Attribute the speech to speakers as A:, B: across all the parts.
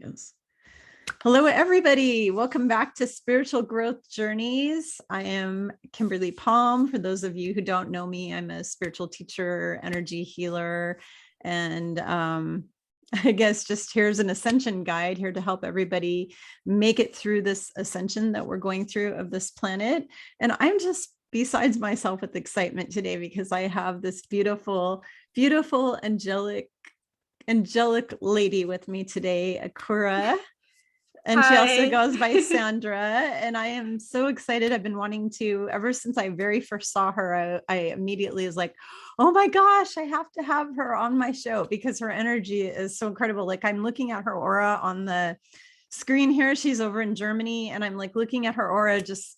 A: Yes. Hello, everybody. Welcome back to Spiritual Growth Journeys. I am Kimberly Palm. For those of you who don't know me, I'm a spiritual teacher, energy healer, and I guess just here's an ascension guide here to help everybody make it through this ascension that we're going through of this planet. And I'm just besides myself with excitement today because I have this beautiful, beautiful, angelic lady with me today, Akura. And she also goes by Sandra. And I am so excited. I've been wanting to, ever since I very first saw her, I immediately was like, oh my gosh, I have to have her on my show because her energy is so incredible. Like I'm looking at her aura on the screen here. She's over in Germany. And I'm like looking at her aura, just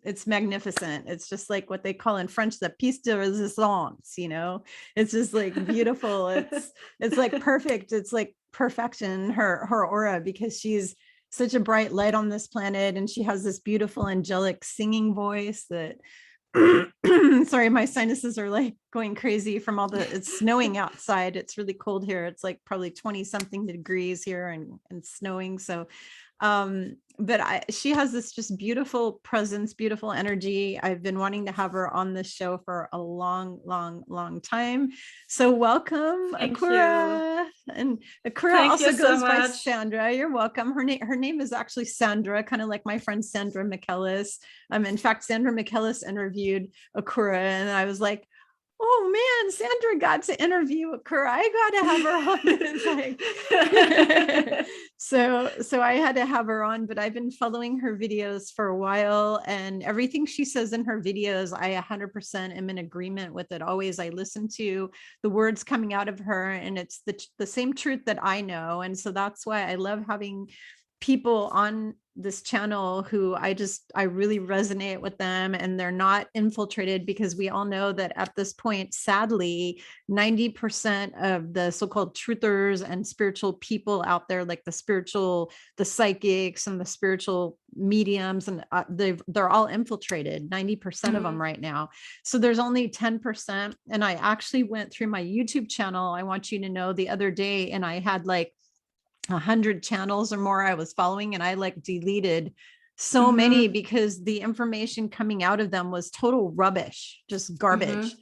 A: it's magnificent. It's just like what they call in French, the piece de resistance, you know, it's just like beautiful. It's like perfect. It's like perfection, her aura, because she's such a bright light on this planet. And she has this beautiful angelic singing voice that sorry, my sinuses are like going crazy from all it's snowing outside. It's really cold here. It's like probably 20 something degrees here and snowing. So but she has this just beautiful presence, beautiful energy. I've been wanting to have her on this show for a long time. So welcome, Akura. And Akura also goes by Sandra. You're welcome. Her name is actually Sandra, kind of like my friend Sandra McKellis. In fact, Sandra McKellis interviewed Akura, and I was like, oh man, Sandra got to interview Akura. I got to have her on. It's like, so I had to have her on, but I've been following her videos for a while, and everything she says in her videos, I 100% am in agreement with it. Always, I listen to the words coming out of her, and it's the same truth that I know. And so that's why I love having people on this channel who I really resonate with them, and they're not infiltrated, because we all know that at this point, sadly, 90% of the so-called truthers and spiritual people out there, like the psychics and the spiritual mediums, and they're all infiltrated, 90% of them right now. So there's only 10%. And I actually went through my YouTube channel, I want you to know, the other day, and I had like 100 channels or more I was following, and I like deleted so many because the information coming out of them was total rubbish, just garbage.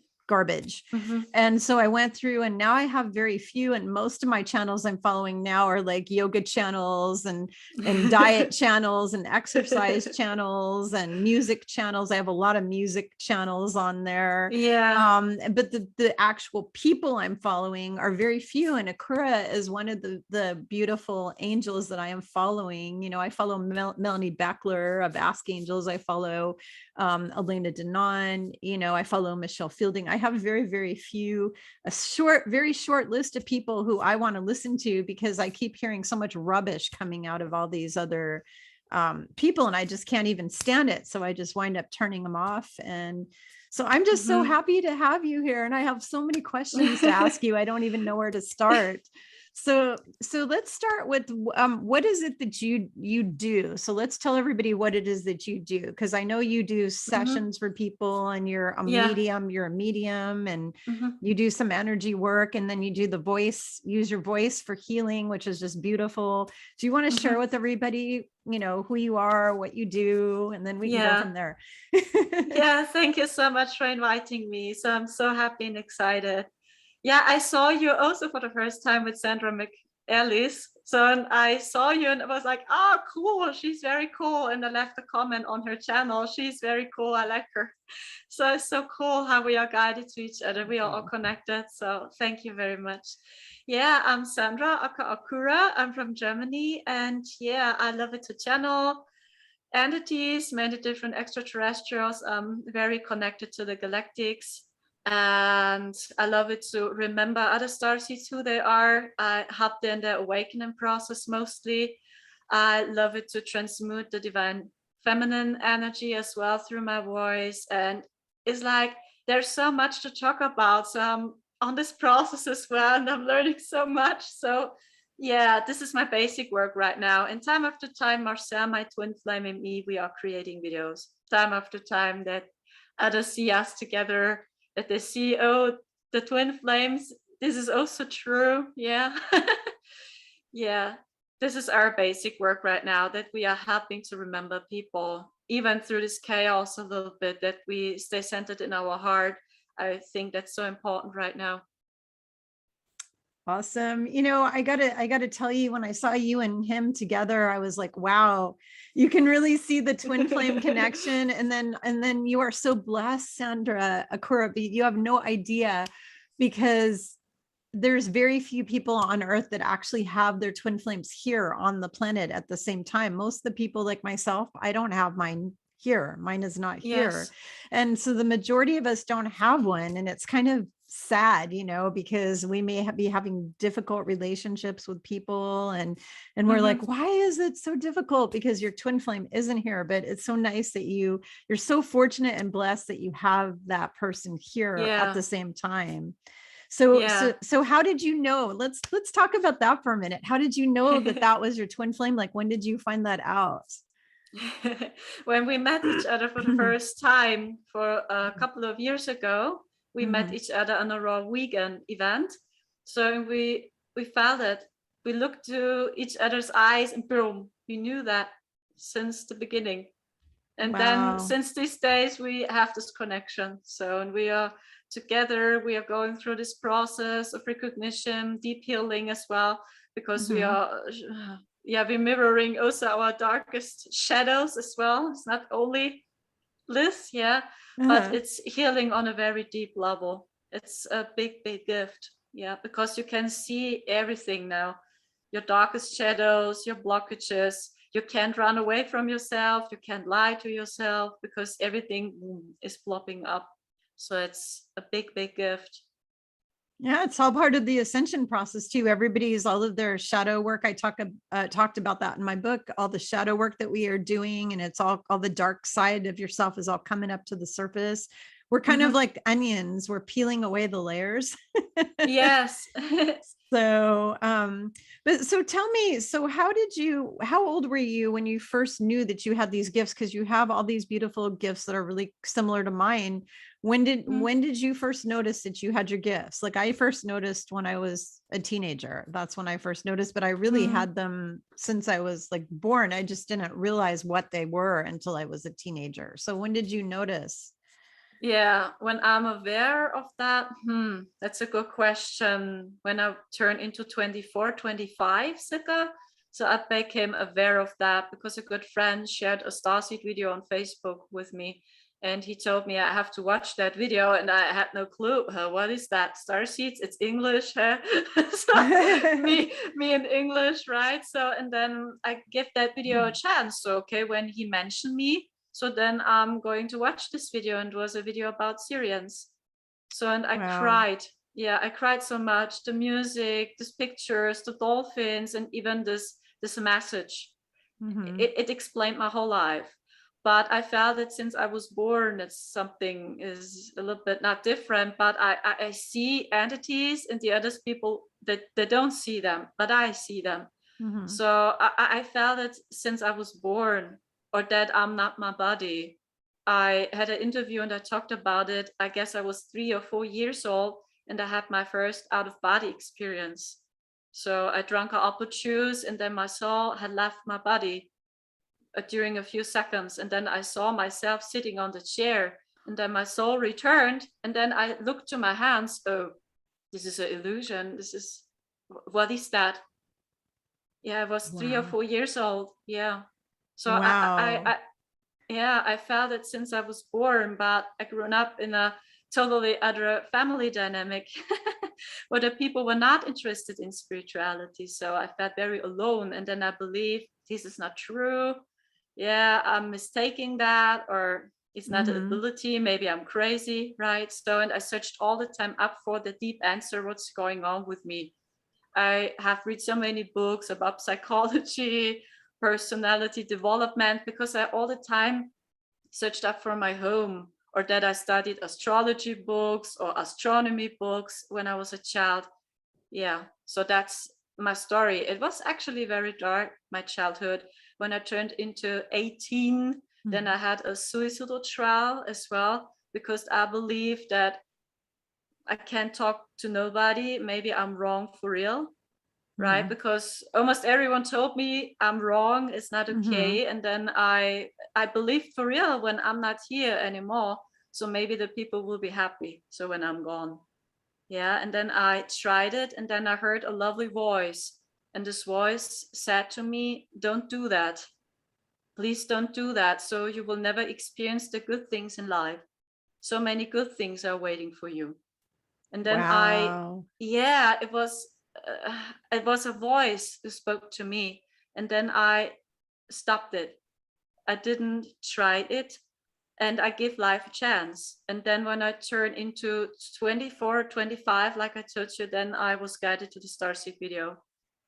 A: And so I went through, and now I have very few, and most of my channels I'm following now are like yoga channels and diet channels and exercise channels and music channels. I have a lot of music channels on there. But the actual people I'm following are very few, and Akura is one of the beautiful angels that I am following. You know, I follow Melanie Beckler of Ask Angels. I follow Elena Denon, you know, I follow Michelle Fielding. I have very few, very short list of people who I want to listen to, because I keep hearing so much rubbish coming out of all these other people, and I just can't even stand it. So I just wind up turning them off. And so I'm just so happy to have you here. And I have so many questions to ask you. I don't even know where to start. So let's start with what is it that you do? So let's tell everybody what it is that you do, because I know you do sessions for people, and you're a medium, and you do some energy work, and then you do use your voice for healing, which is just beautiful. Do you want to share with everybody, you know, who you are, what you do, and then we can go from there?
B: Thank you so much for inviting me. So I'm so happy and excited. Yeah, I saw you also for the first time with Sandra McKellis. So I saw you and I was like, oh, cool. She's very cool. And I left a comment on her channel. She's very cool. I like her. So it's so cool how we are guided to each other. We are all connected. So thank you very much. Yeah, I'm Sandra Akura. I'm from Germany. And yeah, I love it to channel entities, many different extraterrestrials. I'm very connected to the Galactics. And I love it to remember other starseeds, who they are. I help them in their awakening process mostly. I love it to transmute the divine feminine energy as well through my voice. And it's like there's so much to talk about. So I'm on this process as well, and I'm learning so much. So yeah, this is my basic work right now. And time after time, Marcel, my twin flame, and me, we are creating videos. Time after time that others see us together, that they see, oh, the twin flames, this is also true. Yeah. Yeah. this is our basic work right now, that we are helping to remember people, even through this chaos a little bit, that we stay centered in our heart. I think that's so important right now.
A: Awesome. I gotta tell you, when I saw you and him together, I was like, wow, you can really see the twin flame connection. And then you are so blessed, Sandra Akura, but you have no idea, because there's very few people on earth that actually have their twin flames here on the planet at the same time. Most of the people like myself, I don't have mine here. Mine is not here.
B: Yes.
A: And so the majority of us don't have one. And it's kind of sad, because we may be having difficult relationships with people, and we're like, why is it so difficult? Because your twin flame isn't here. But it's so nice that you're so fortunate and blessed that you have that person here at the same time. So how did you know? Let's talk about that for a minute. How did you know that that was your twin flame? Like, when did you find that out?
B: When we met each other for the first time for a couple of years ago, we met each other on a raw vegan event. So we felt it. We looked to each other's eyes, and boom, we knew that since the beginning. And then since these days, we have this connection. So, and we are together, we are going through this process of recognition, deep healing as well, because we are, we're mirroring also our darkest shadows as well. It's not only bliss, but it's healing on a very deep level. It's a big, big gift, because you can see everything now, your darkest shadows, your blockages. You can't run away from yourself. You can't lie to yourself, because everything is plopping up. So it's a big, big gift.
A: Yeah, it's all part of the ascension process too. Everybody's, all of their shadow work. I talked about that in my book, all the shadow work that we are doing, and it's all the dark side of yourself is all coming up to the surface. We're kind of like onions. We're peeling away the layers.
B: Yes.
A: So, but so tell me, so how old were you when you first knew that you had these gifts? Because you have all these beautiful gifts that are really similar to mine. When did you first notice that you had your gifts? Like, I first noticed when I was a teenager. That's when I first noticed, but I really had them since I was like born. I just didn't realize what they were until I was a teenager. So when did you notice?
B: Yeah, when I'm aware of that, that's a good question. When I turned into 24, 25, circa, so I became aware of that because a good friend shared a STARSEED video on Facebook with me. And he told me I have to watch that video, and I had no clue. What is that? STARSEEDs? It's English, huh? So me in English, right? So, and then I give that video a chance. So, okay, when he mentioned me, so then I'm going to watch this video, and it was a video about Syrians. So, and I cried. Yeah, I cried so much. The music, these pictures, the dolphins, and even this message. It explained my whole life. But I felt that since I was born, that something is a little bit not different, but I see entities and the other people that they don't see them, but I see them. So I felt that since I was born, or that I'm not my body. I had an interview and I talked about it. I guess I was 3 or 4 years old, and I had my first out of body experience. So I drank an apple juice, and then my soul had left my body during a few seconds. And then I saw myself sitting on the chair, and then my soul returned. And then I looked to my hands. Oh, this is an illusion. What is that? Yeah, I was 3 or 4 years old. Yeah. So I felt it since I was born, but I grew up in a totally other family dynamic where the people were not interested in spirituality. So I felt very alone. And then I believed this is not true. Yeah, I'm mistaking that, or it's not an ability. Maybe I'm crazy, right? So, and I searched all the time up for the deep answer, what's going on with me. I have read so many books about psychology, personality development, because I all the time searched up for my home, or that I studied astrology books or astronomy books when I was a child. Yeah, so that's my story. It was actually very dark, my childhood. When I turned into 18, then I had a suicidal trial as well, because I believed that I can't talk to nobody. Maybe I'm wrong for real. right? Because almost everyone told me I'm wrong, it's not okay. And then I believed for real when I'm not here anymore. So maybe the people will be happy. So when I'm gone. Yeah. And then I tried it, and then I heard a lovely voice. And this voice said to me, don't do that. Please don't do that. So you will never experience the good things in life. So many good things are waiting for you. And then
A: Wow.
B: it was a voice who spoke to me. And then I stopped it. I didn't try it, and I give life a chance. And then when I turned into 24, 25, like I told you, then I was guided to the Starseed video.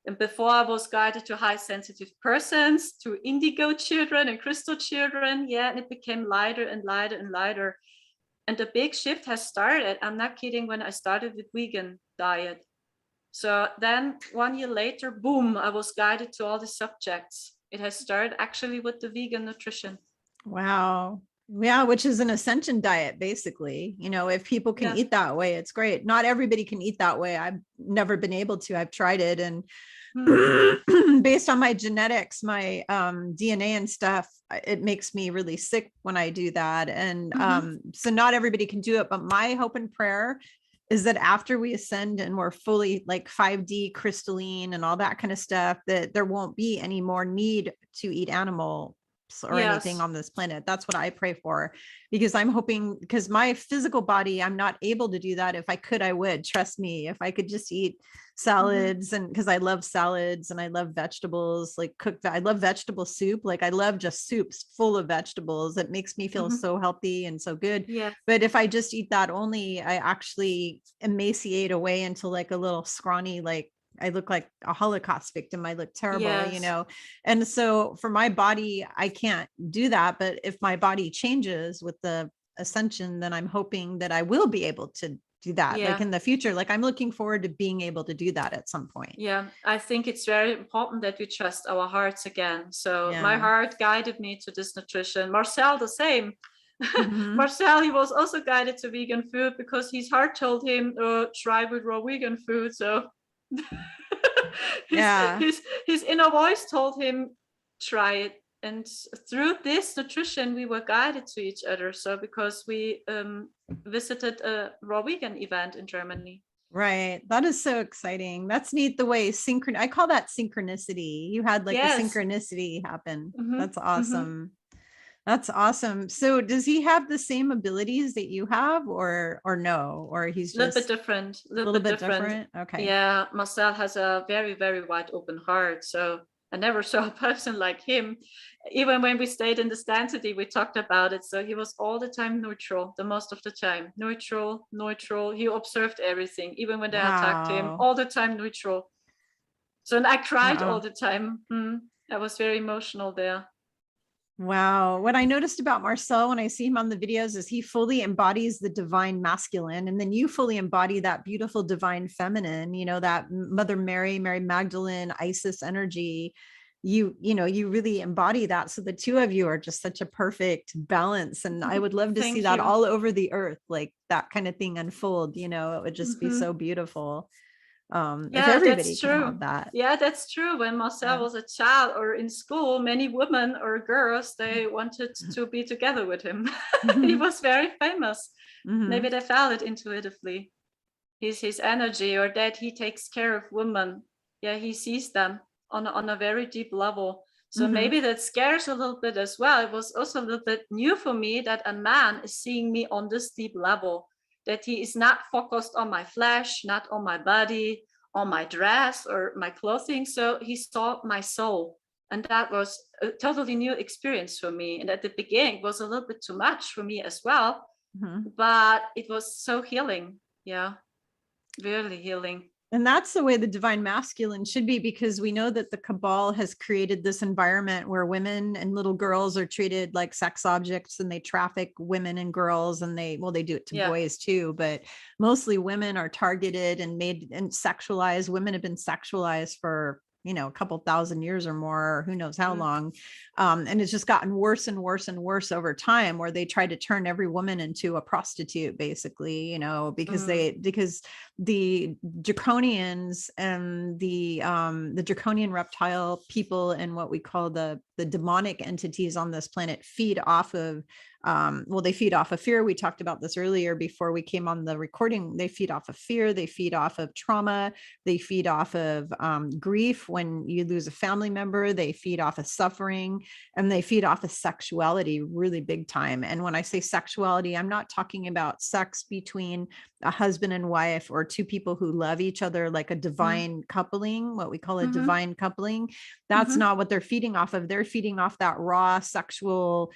B: And before I was guided to high sensitive persons, to indigo children and crystal children. Yeah, and it became lighter and lighter and lighter. And the big shift has started. I'm not kidding, when I started with vegan diet. So then 1 year later, boom, I was guided to all the subjects. It has started actually with the vegan nutrition.
A: Wow. Yeah, which is an ascension diet, basically. You know, if people can eat that way, it's great. Not everybody can eat that way. I've never been able to. I've tried it. And based on my genetics, my DNA and stuff, it makes me really sick when I do that. And so not everybody can do it. But my hope and prayer is that after we ascend and we're fully like 5D crystalline and all that kind of stuff, that there won't be any more need to eat animal or anything on this planet. That's what I pray for, because I'm hoping, because my physical body, I'm not able to do that. If I could, I would. Trust me. If I could just eat salads, and because I love salads and I love vegetables, like cooked, I love vegetable soup. Like I love just soups full of vegetables. It makes me feel so healthy and so good.
B: Yeah.
A: But if I just eat that only, I actually emaciate away into like a little scrawny, like I look like a Holocaust victim. I look terrible, you know? And so for my body, I can't do that. But if my body changes with the ascension, then I'm hoping that I will be able to do that. Like in the future, like I'm looking forward to being able to do that at some point.
B: Yeah, I think it's very important that we trust our hearts again. So my heart guided me to this nutrition. Marcel, the same. Marcel, he was also guided to vegan food because his heart told him, try with raw vegan food. So his inner voice told him, try it. And through this nutrition, we were guided to each other. So because we visited a raw vegan event in Germany.
A: Right. That is so exciting. That's neat. The way I call that synchronicity. You had like a synchronicity happen. That's awesome. That's awesome. So does he have the same abilities that you have, or no, or he's just
B: a little bit different?
A: Okay.
B: Yeah. Marcel has a very, very wide open heart. So I never saw a person like him. Even when we stayed in the stand city, we talked about it. So he was all the time neutral, the most of the time. Neutral. He observed everything, even when they attacked him, all the time neutral. So and I cried all the time. I was very emotional there.
A: Wow. What I noticed about Marcel when I see him on the videos is he fully embodies the divine masculine. And then you fully embody that beautiful divine feminine, you know, that Mother Mary, Mary Magdalene, Isis energy. You really embody that. So the two of you are just such a perfect balance. And I would love to see that all over the earth, like that kind of thing unfold, you know, it would just be so beautiful. If everybody
B: that's
A: can
B: true.
A: have that.
B: Yeah, that's true. When Marcel was a child or in school, many women or girls, they wanted to be together with him. He was very famous. Maybe they felt it intuitively. His energy, or that he takes care of women. Yeah, he sees them on a very deep level. So maybe that scares a little bit as well. It was also a little bit new for me that a man is seeing me on this deep level, that he is not focused on my flesh, not on my body, on my dress or my clothing. So he saw my soul. And that was a totally new experience for me. And at the beginning, it was a little bit too much for me as well. But it was so healing. Yeah, really healing.
A: And that's the way the divine masculine should be, because we know that the cabal has created this environment where women and little girls are treated like sex objects, and they traffic women and girls, and they do it to boys too, but mostly women are targeted and made and sexualized. Women have been sexualized for a couple thousand years or more, or who knows how long. And it's just gotten worse and worse and worse over time, where they tried to turn every woman into a prostitute, basically, because the draconians and the draconian reptile people and what we call the demonic entities on this planet feed off of they feed off of fear. We talked about this earlier before we came on the recording. They feed off of fear. They feed off of trauma. They feed off of grief when you lose a family member. They feed off of suffering, and they feed off of sexuality really big time. And when I say sexuality, I'm not talking about sex between a husband and wife or two people who love each other, like a divine coupling, what we call a divine coupling. That's not what they're feeding off of. They're feeding off that raw sexual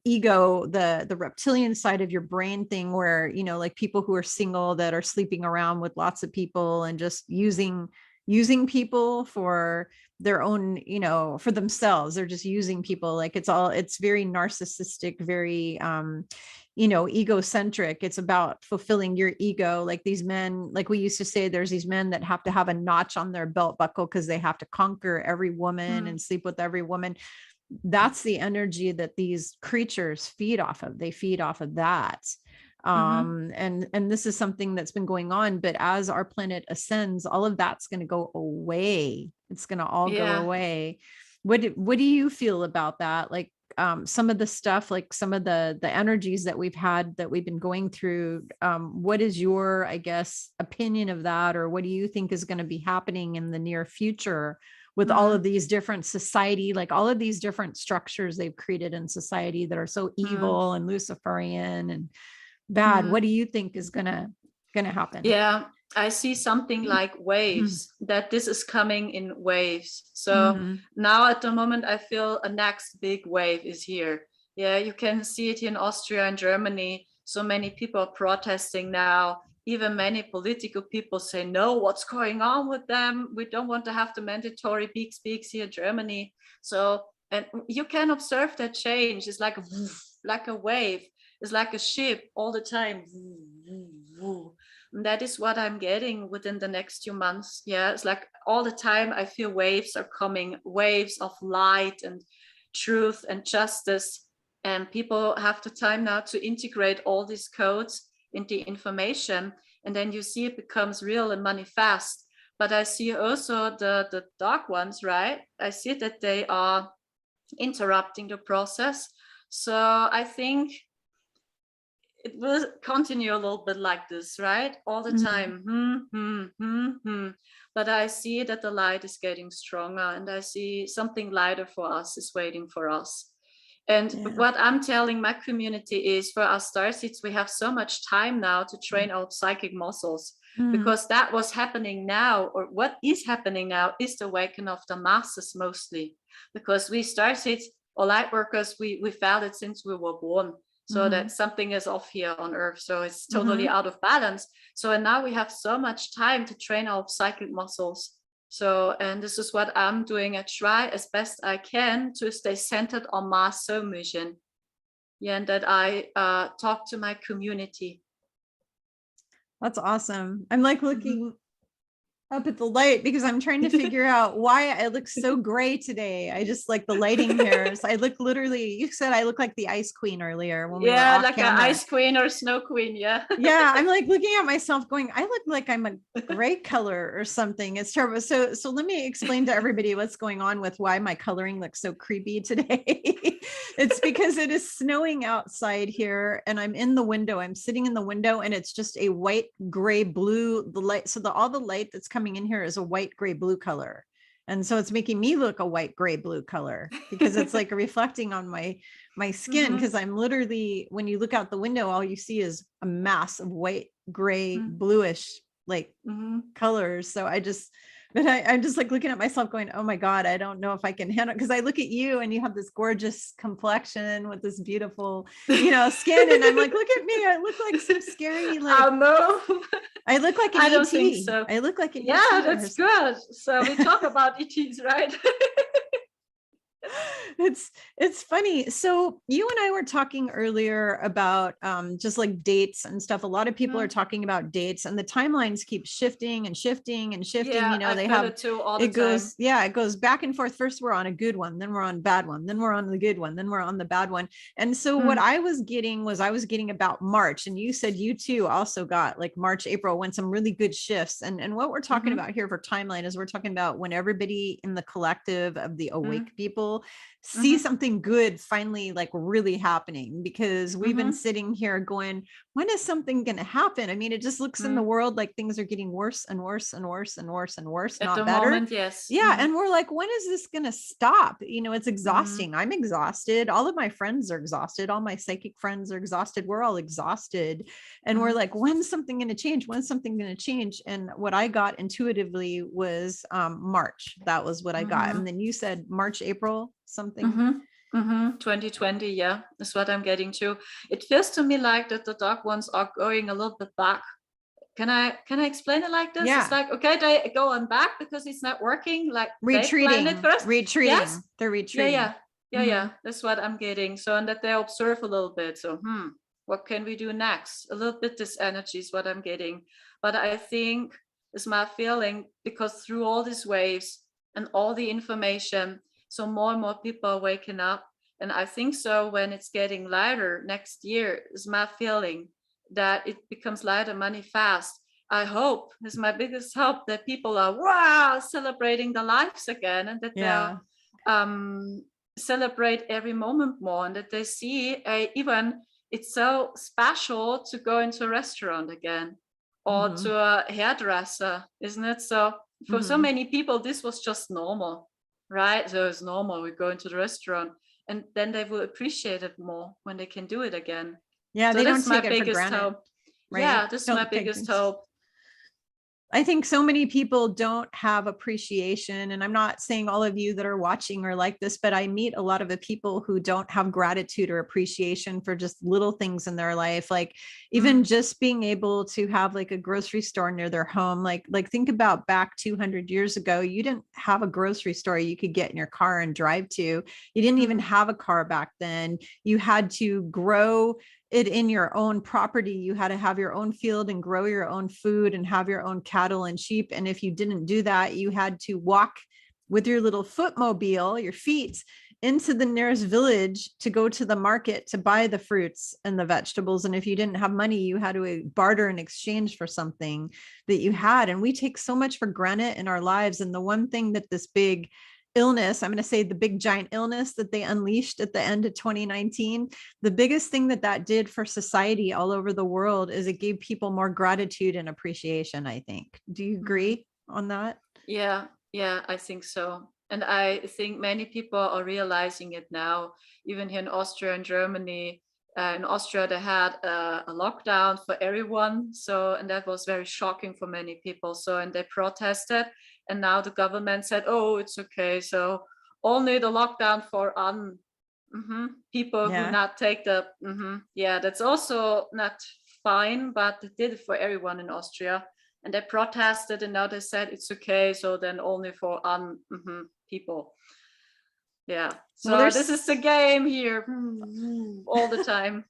A: ego, the reptilian side of your brain thing, where, like people who are single that are sleeping around with lots of people and just using people for their own, for themselves. They're just using people. Like it's very narcissistic, very, egocentric. It's about fulfilling your ego. Like these men, like we used to say, there's these men that have to have a notch on their belt buckle because they have to conquer every woman and sleep with every woman. That's the energy that these creatures feed off of. They feed off of that. And this is something that's been going on, but as our planet ascends, all of that's going to go away. It's going to all go away. What do you feel about that? Like some of the stuff, like some of the energies that we've had, that we've been going through, what is your, I guess, opinion of that? Or what do you think is going to be happening in the near future with all of these different society, like all of these different structures they've created in society that are so evil and Luciferian and bad? What do you think is gonna happen?
B: Yeah, I see something like waves, that this is coming in waves. So now at the moment, I feel a next big wave is here. Yeah, you can see it in Austria and Germany. So many people are protesting now. Even many political people say, no, what's going on with them? We don't want to have the mandatory big speaks here in Germany. So, and you can observe that change. It's like a wave. It's like a ship all the time. And that is what I'm getting within the next few months. Yeah, it's like all the time I feel waves are coming, waves of light and truth and justice. And people have the time now to integrate all these codes into information. And then you see it becomes real and manifest. But I see also the dark ones, right? I see that they are interrupting the process. So I think it will continue a little bit like this, right? All the time. But I see that the light is getting stronger, and I see something lighter for us is waiting for us. And what I'm telling my community is, for our starseeds, we have so much time now to train our psychic muscles, because that was happening now, or what is happening now, is the awakening of the masses mostly, because we starseeds or light workers, we felt it since we were born. So that something is off here on Earth. So it's totally out of balance. So, and now we have so much time to train our psychic muscles. So, and this is what I'm doing. I try as best I can to stay centered on my soul mission. Yeah, and that I talk to my community.
A: That's awesome. I'm like looking up at the light because I'm trying to figure out why I look so gray today. I just like the lighting here. So I look literally, you said I look like the ice queen earlier when we were off
B: like
A: camera.
B: an ice queen or snow queen. Yeah.
A: Yeah. I'm like looking at myself going, I look like I'm a gray color or something. It's terrible. So let me explain to everybody what's going on with why my coloring looks so creepy today. It's because it is snowing outside here and I'm in the window. I'm sitting in the window and it's just a white, gray, blue, the light. So all the light that's coming in here is a white, gray, blue color. And so it's making me look a white, gray, blue color because it's like reflecting on my skin. Because I'm literally, when you look out the window, all you see is a mass of white, gray, bluish, like colors. So I'm just like looking at myself going, oh my God, I don't know if I can handle it. Because I look at you and you have this gorgeous complexion with this beautiful, skin. And I'm like, look at me. I look like some scary, like,
B: no.
A: I look like an
B: I don't
A: ET.
B: think so.
A: I look like an
B: ET.
A: ET.
B: Yeah, that's good. So we talk about ETs, right?
A: It's funny. So you and I were talking earlier about just like dates and stuff. A lot of people are talking about dates, and the timelines keep shifting and shifting and shifting.
B: Yeah,
A: You know,
B: I
A: they
B: feel
A: have
B: it too all the
A: it
B: time.
A: goes, yeah, it goes back and forth. First we're on a good one, then we're on a bad one, then we're on the good one, then we're on the bad one. And so what I was getting about March, and you said you too also got like March, April, when some really good shifts. And what we're talking about here for timeline is we're talking about when everybody in the collective of the awake people see something good finally like really happening, because we've been sitting here going, when is something going to happen? I mean, it just looks in the world like things are getting worse and worse and worse and worse and worse,
B: At the
A: not better.
B: moment, yes.
A: Yeah. And we're like, when is this going to stop? You know, it's exhausting. I'm exhausted. All of my friends are exhausted. All my psychic friends are exhausted. We're all exhausted. And we're like, when's something going to change? When's something going to change? And what I got intuitively was March. That was what I got. And then you said March, April, something.
B: 2020, yeah, is what I'm getting to. It feels to me like that the dark ones are going a little bit back. Can I explain it like this?
A: Yeah.
B: It's like, okay, they go on back because it's not working. Like
A: retreating.
B: they planned it first.
A: Retreating.
B: Yes.
A: They're retreating.
B: Yeah. That's what I'm getting. So, and that they observe a little bit. So, what can we do next? A little bit this energy is what I'm getting. But I think it's my feeling, because through all these waves and all the information, so more and more people are waking up. And I think so when it's getting lighter next year, is my feeling that it becomes lighter money fast. I hope, is my biggest hope, that people are celebrating their lives again, and that they'll celebrate every moment more, and that they see even it's so special to go into a restaurant again, or to a hairdresser, isn't it? So for so many people, this was just normal, right? So it's normal, we go into the restaurant, and then they will appreciate it more when they can do it again.
A: Yeah,
B: so
A: they
B: that's
A: don't take
B: my
A: it for
B: biggest
A: granted.
B: hope.
A: Right?
B: Yeah, this is my biggest hope.
A: I think so many people don't have appreciation, and I'm not saying all of you that are watching are like this, but I meet a lot of the people who don't have gratitude or appreciation for just little things in their life. Like even just being able to have like a grocery store near their home. Like think about back 200 years ago, you didn't have a grocery store you could get in your car and drive to. You didn't even have a car back then. You had to grow it in your own property. You had to have your own field and grow your own food and have your own cattle and sheep. And if you didn't do that, you had to walk with your little footmobile, your feet, into the nearest village to go to the market to buy the fruits and the vegetables. And if you didn't have money, you had to barter in exchange for something that you had. And we take so much for granted in our lives. And the one thing that this big illness, I'm going to say the big giant illness that they unleashed at the end of 2019, the biggest thing that did for society all over the world is it gave people more gratitude and appreciation, I think. Do you agree on that?
B: Yeah, I think so. And I think many people are realizing it now, even here in Austria and Germany. In Austria, they had a lockdown for everyone. So, and that was very shocking for many people. So, and they protested. And now the government said, oh, it's okay. So only the lockdown for people who not take the, that's also not fine, but they did it for everyone in Austria. And they protested, and now they said it's okay. So then only for people. Yeah. So well, this is the game here all the time.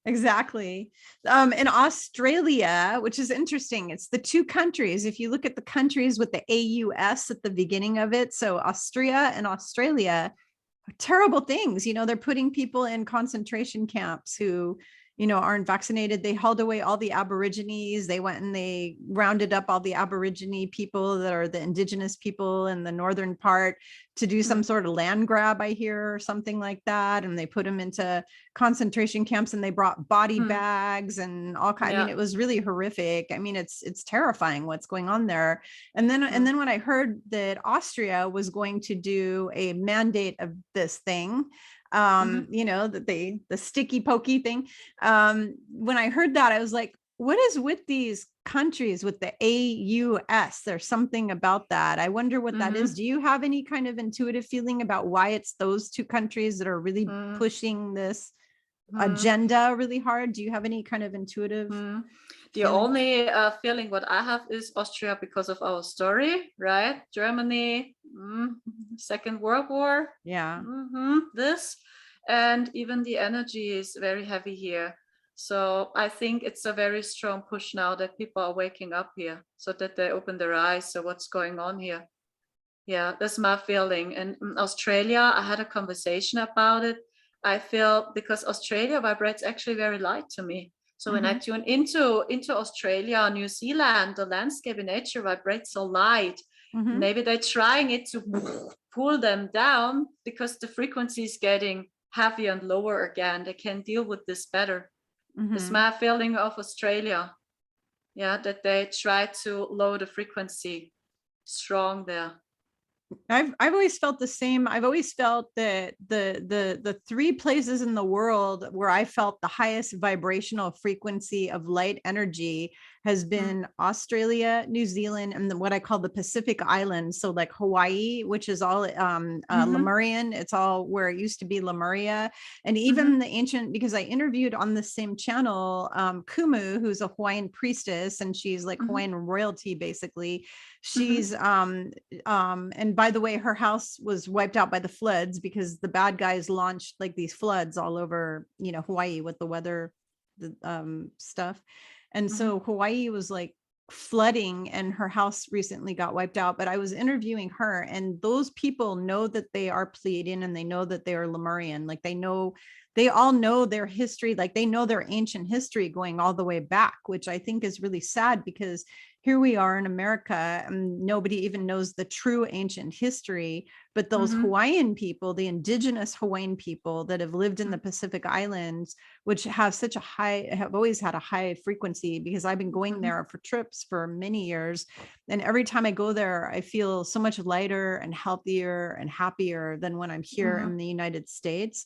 A: Exactly. In Australia, which is interesting, it's the two countries. If you look at the countries with the AUS at the beginning of it, so Austria and Australia, terrible things. You know, they're putting people in concentration camps who, you know, aren't vaccinated. They hauled away all the Aborigines. They went and they rounded up all the Aborigine people that are the indigenous people in the northern part to do some sort of land grab, I hear, or something like that. And they put them into concentration camps, and they brought body bags and all kinds. I mean, it was really horrific. I mean, it's terrifying what's going on there. And then when I heard that Austria was going to do a mandate of this thing, you know, that the sticky pokey thing. When I heard that, I was like, what is with these countries with the AUS? There's something about that. I wonder what that is. Do you have any kind of intuitive feeling about why it's those two countries that are really pushing this agenda really hard? Do you have any kind of intuitive
B: The only feeling what I have is Austria, because of our story, right? Germany, Second World War.
A: Yeah.
B: This, and even the energy is very heavy here. So I think it's a very strong push now that people are waking up here, so that they open their eyes. So what's going on here? Yeah, that's my feeling. And in Australia, I had a conversation about it. I feel, because Australia vibrates actually very light to me. So when I tune into Australia, New Zealand, the landscape in nature vibrates so light. Maybe they're trying it to pull them down because the frequency is getting heavier and lower again. They can deal with this better. It's my feeling of Australia. Yeah, that they try to lower the frequency strong there.
A: I've always felt the same. I've always felt that the three places in the world where I felt the highest vibrational frequency of light energy has been Australia, New Zealand, and what I call the Pacific Islands. So like Hawaii, which is all Lemurian. It's all where it used to be Lemuria. And even the ancient, because I interviewed on the same channel, Kumu, who's a Hawaiian priestess, and she's like Hawaiian royalty, basically. She's and by the way, her house was wiped out by the floods because the bad guys launched like these floods all over, you know, Hawaii with the weather stuff. And so Hawaii was like flooding, and her house recently got wiped out. But I was interviewing her, and those people know that they are Pleiadian, and they know that they are Lemurian. Like they all know their history, like they know their ancient history going all the way back, which I think is really sad, because here we are in America and nobody even knows the true ancient history. But those Hawaiian people, the indigenous Hawaiian people that have lived in the Pacific Islands, which have always had a high frequency, because I've been going there for trips for many years. And every time I go there, I feel so much lighter and healthier and happier than when I'm here in the United States.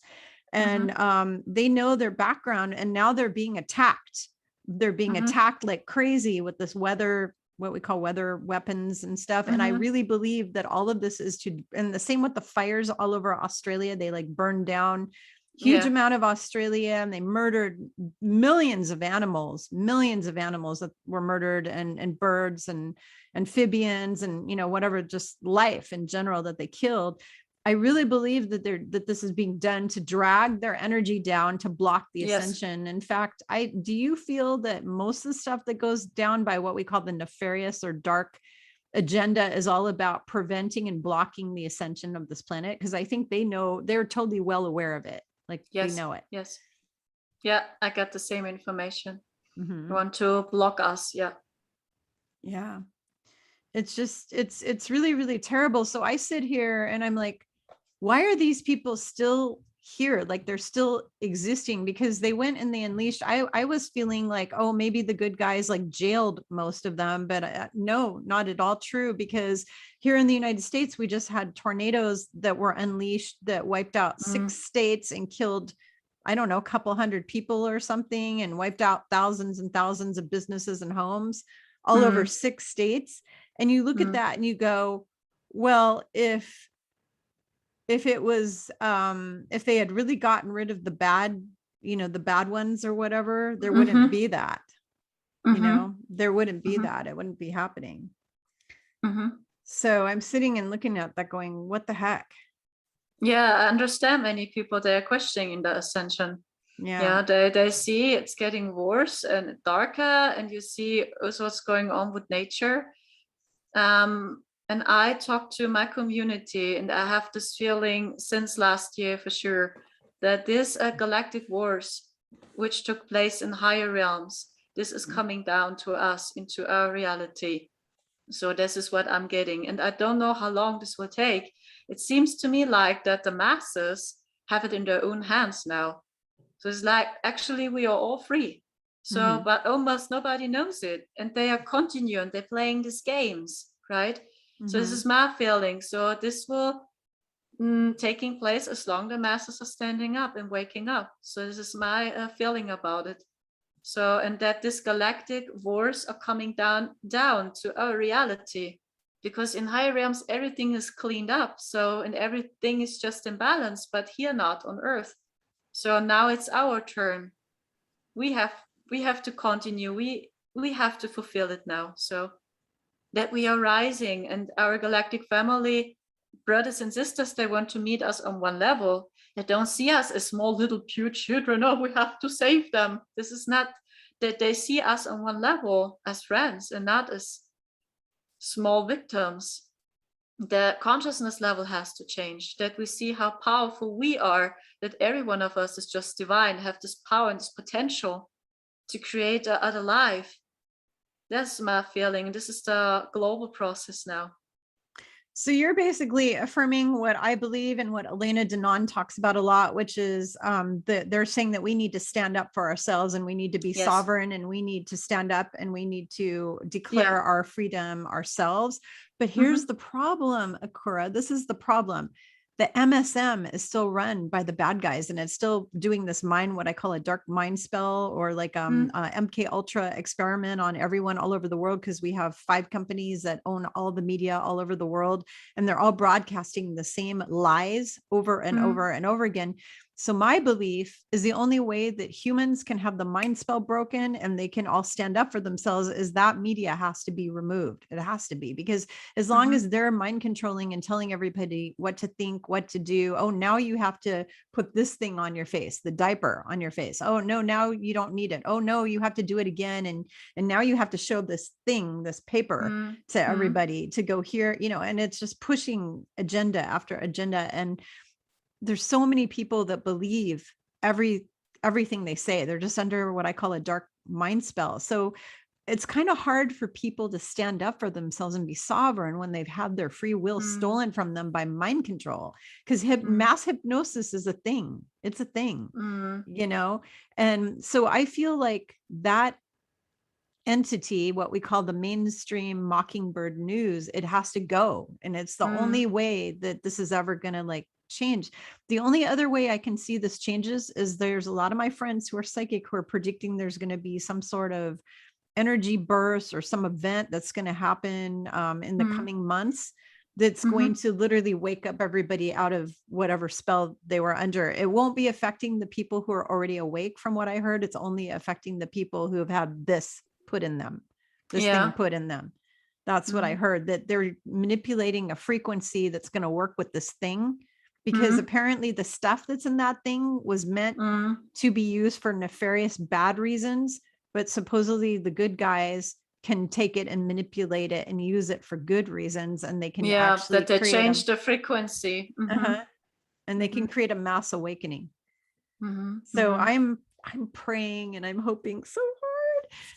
A: And they know their background, and now they're being attacked. They're being attacked like crazy with this weather, what we call weather weapons and stuff. And I really believe that all of this is and the same with the fires all over Australia. They like burned down huge amount of Australia, and they murdered millions of animals that were murdered, and birds and amphibians and, you know, whatever, just life in general that they killed. I really believe that this is being done to drag their energy down, to block the ascension. In fact, do you feel that most of the stuff that goes down by what we call the nefarious or dark agenda is all about preventing and blocking the ascension of this planet? Because I think they're totally well aware of it. Like they know it.
B: Yes. Yeah, I got the same information. They want to block us. Yeah.
A: Yeah. It's just, it's really, really terrible. So I sit here and I'm like, why are these people still here? Like they're still existing, because they went and they unleashed. I was feeling like, oh, maybe the good guys like jailed most of them, but no, not at all true. Because here in the United States, we just had tornadoes that were unleashed that wiped out 6 states and killed, I don't know, a couple hundred people or something, and wiped out thousands and thousands of businesses and homes all over 6 states. And you look at that and you go, well, if it was, if they had really gotten rid of the bad, you know, the bad ones or whatever, there wouldn't be that, you know, there wouldn't be that. It wouldn't be happening. So I'm sitting and looking at that going, what the heck?
B: Yeah, I understand many people, they're questioning the ascension. Yeah, they see it's getting worse and darker, and you see also what's going on with nature. And I talk to my community, and I have this feeling since last year for sure, that this galactic wars, which took place in higher realms, this is coming down to us, into our reality. So this is what I'm getting. And I don't know how long this will take. It seems to me like that the masses have it in their own hands now. So it's like, actually, we are all free. So, but almost nobody knows it. And they are continuing, they're playing these games, right? So this is my feeling. So this will taking place as long the masses are standing up and waking up. So this is my feeling about it. So, and that this galactic wars are coming down to our reality, because in higher realms everything is cleaned up. So, and everything is just in balance, but here not on Earth. So now it's our turn. We have to continue. We have to fulfill it now. So that we are rising, and our galactic family, brothers and sisters, they want to meet us on one level. They don't see us as small little pure children. Oh, we have to save them. This is not that. They see us on one level as friends and not as small victims. The consciousness level has to change, that we see how powerful we are, that every one of us is just divine, have this power and this potential to create another life. That's my feeling. This is the global process now.
A: So you're basically affirming what I believe and what Elena Denon talks about a lot, which is that they're saying that we need to stand up for ourselves and we need to be sovereign and we need to stand up and we need to declare our freedom ourselves. But here's the problem, Akura. This is the problem. The MSM is still run by the bad guys, and it's still doing this what I call a dark mind spell, or like MK Ultra experiment on everyone all over the world, because we have 5 companies that own all the media all over the world, and they're all broadcasting the same lies over and over and over again. So my belief is the only way that humans can have the mind spell broken and they can all stand up for themselves is that media has to be removed. It has to be, because as long as they're mind controlling and telling everybody what to think, what to do. Oh, now you have to put this thing on your face, the diaper on your face. Oh no, now you don't need it. Oh no, you have to do it again. And now you have to show this thing, this paper to everybody to go here, and it's just pushing agenda after agenda. And there's so many people that believe everything they say. They're just under what I call a dark mind spell. So it's kind of hard for people to stand up for themselves and be sovereign when they've had their free will stolen from them by mind control, because mass hypnosis is a thing. It's a thing, And so I feel like that entity, what we call the mainstream mockingbird news, it has to go. And it's the only way that this is ever going to change. The only other way I can see this changes is there's a lot of my friends who are psychic who are predicting there's going to be some sort of energy burst or some event that's going to happen in the coming months that's going to literally wake up everybody out of whatever spell they were under. It won't be affecting the people who are already awake, from what I heard. It's only affecting the people who have had this put in them, thing put in them. That's what I heard, that they're manipulating a frequency that's going to work with this thing, because apparently the stuff that's in that thing was meant to be used for nefarious bad reasons, but supposedly the good guys can take it and manipulate it and use it for good reasons, and they can actually
B: that they change the frequency
A: and they can create a mass awakening. So I'm praying and I'm hoping so hard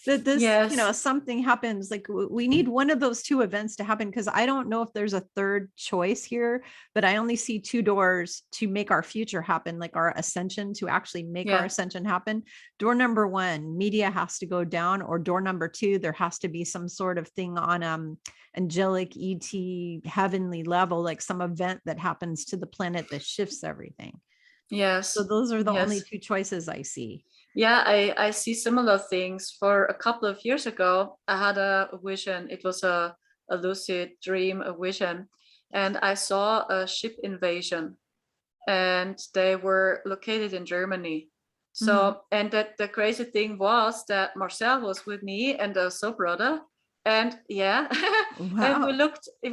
A: that this something happens. Like we need one of those 2 events to happen, because I don't know if there's a third choice here, but I only see 2 doors to make our future happen, like our ascension, to actually make our ascension happen. Door number 1, media has to go down, or door number 2, there has to be some sort of thing on angelic ET heavenly level, like some event that happens to the planet that shifts everything. So those are the only 2 choices I see.
B: I see similar things. For a couple of years ago, I had a vision. It was a lucid dream, a vision. And I saw a ship invasion, and they were located in Germany. So, and that the crazy thing was that Marcel was with me and also brother. And and we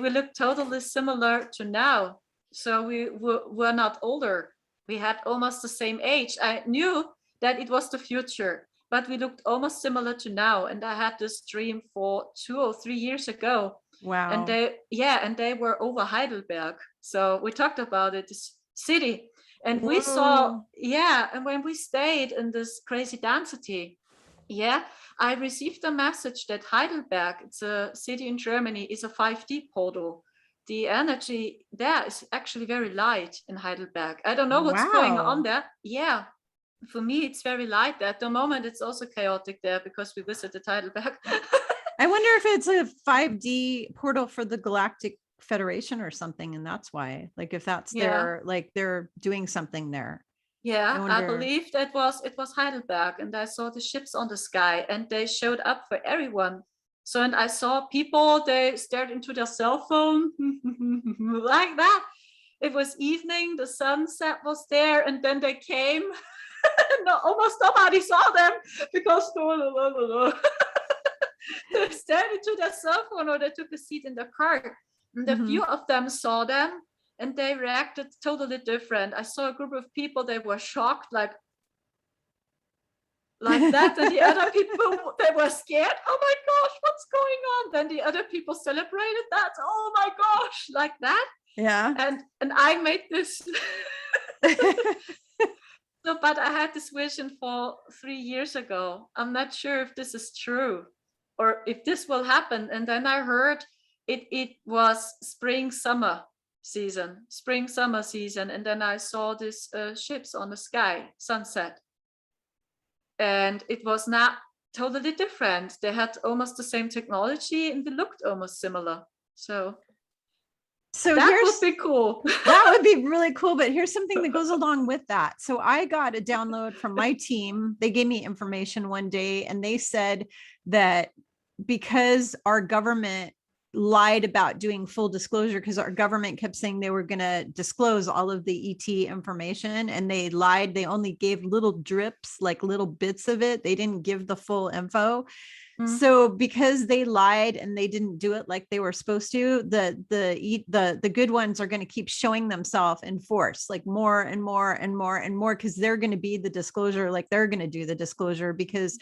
B: looked totally similar to now. So we were not older. We had almost the same age. I knew that it was the future, but we looked almost similar to now. And I had this dream for 2 or 3 years ago.
A: Wow.
B: And they were over Heidelberg. So we talked about it, this city. And we saw, and when we stayed in this crazy density, I received a message that Heidelberg, it's a city in Germany, is a 5D portal. The energy there is actually very light in Heidelberg. I don't know what's going on there. For me, it's very light there. At the moment, it's also chaotic there because we visited Heidelberg.
A: I wonder if it's a 5D portal for the Galactic Federation or something, and that's why, like, if that's their, like, they're doing something there.
B: I believe it was Heidelberg, and I saw the ships on the sky, and they showed up for everyone. So, and I saw people, they stared into their cell phone like that. It was evening, the sunset was there, and then they came. No, almost nobody saw them because they stared into their cell phone, or they took a seat in the car. And a few of them saw them, and they reacted totally different. I saw a group of people, they were shocked, like that. And the other people, they were scared. Oh my gosh, what's going on? Then the other people celebrated that. Oh my gosh, like that.
A: Yeah.
B: And I made this. So, but I had this vision for 3 years ago. I'm not sure if this is true or if this will happen. And then I heard it was spring summer season. And then I saw these ships on the sky, sunset. And it was not totally different. They had almost the same technology and they looked almost similar. So that would be cool.
A: That would be really cool. But here's something that goes along with that. So I got a download from my team. They gave me information one day and they said that because our government lied about doing full disclosure, because our government kept saying they were going to disclose all of the ET information, and they lied. They only gave little drips, like little bits of it. They didn't give the full info. So because they lied and they didn't do it like they were supposed to, the good ones are going to keep showing themselves in force, like more and more and more and more, because they're going to be the disclosure, like they're going to do the disclosure, because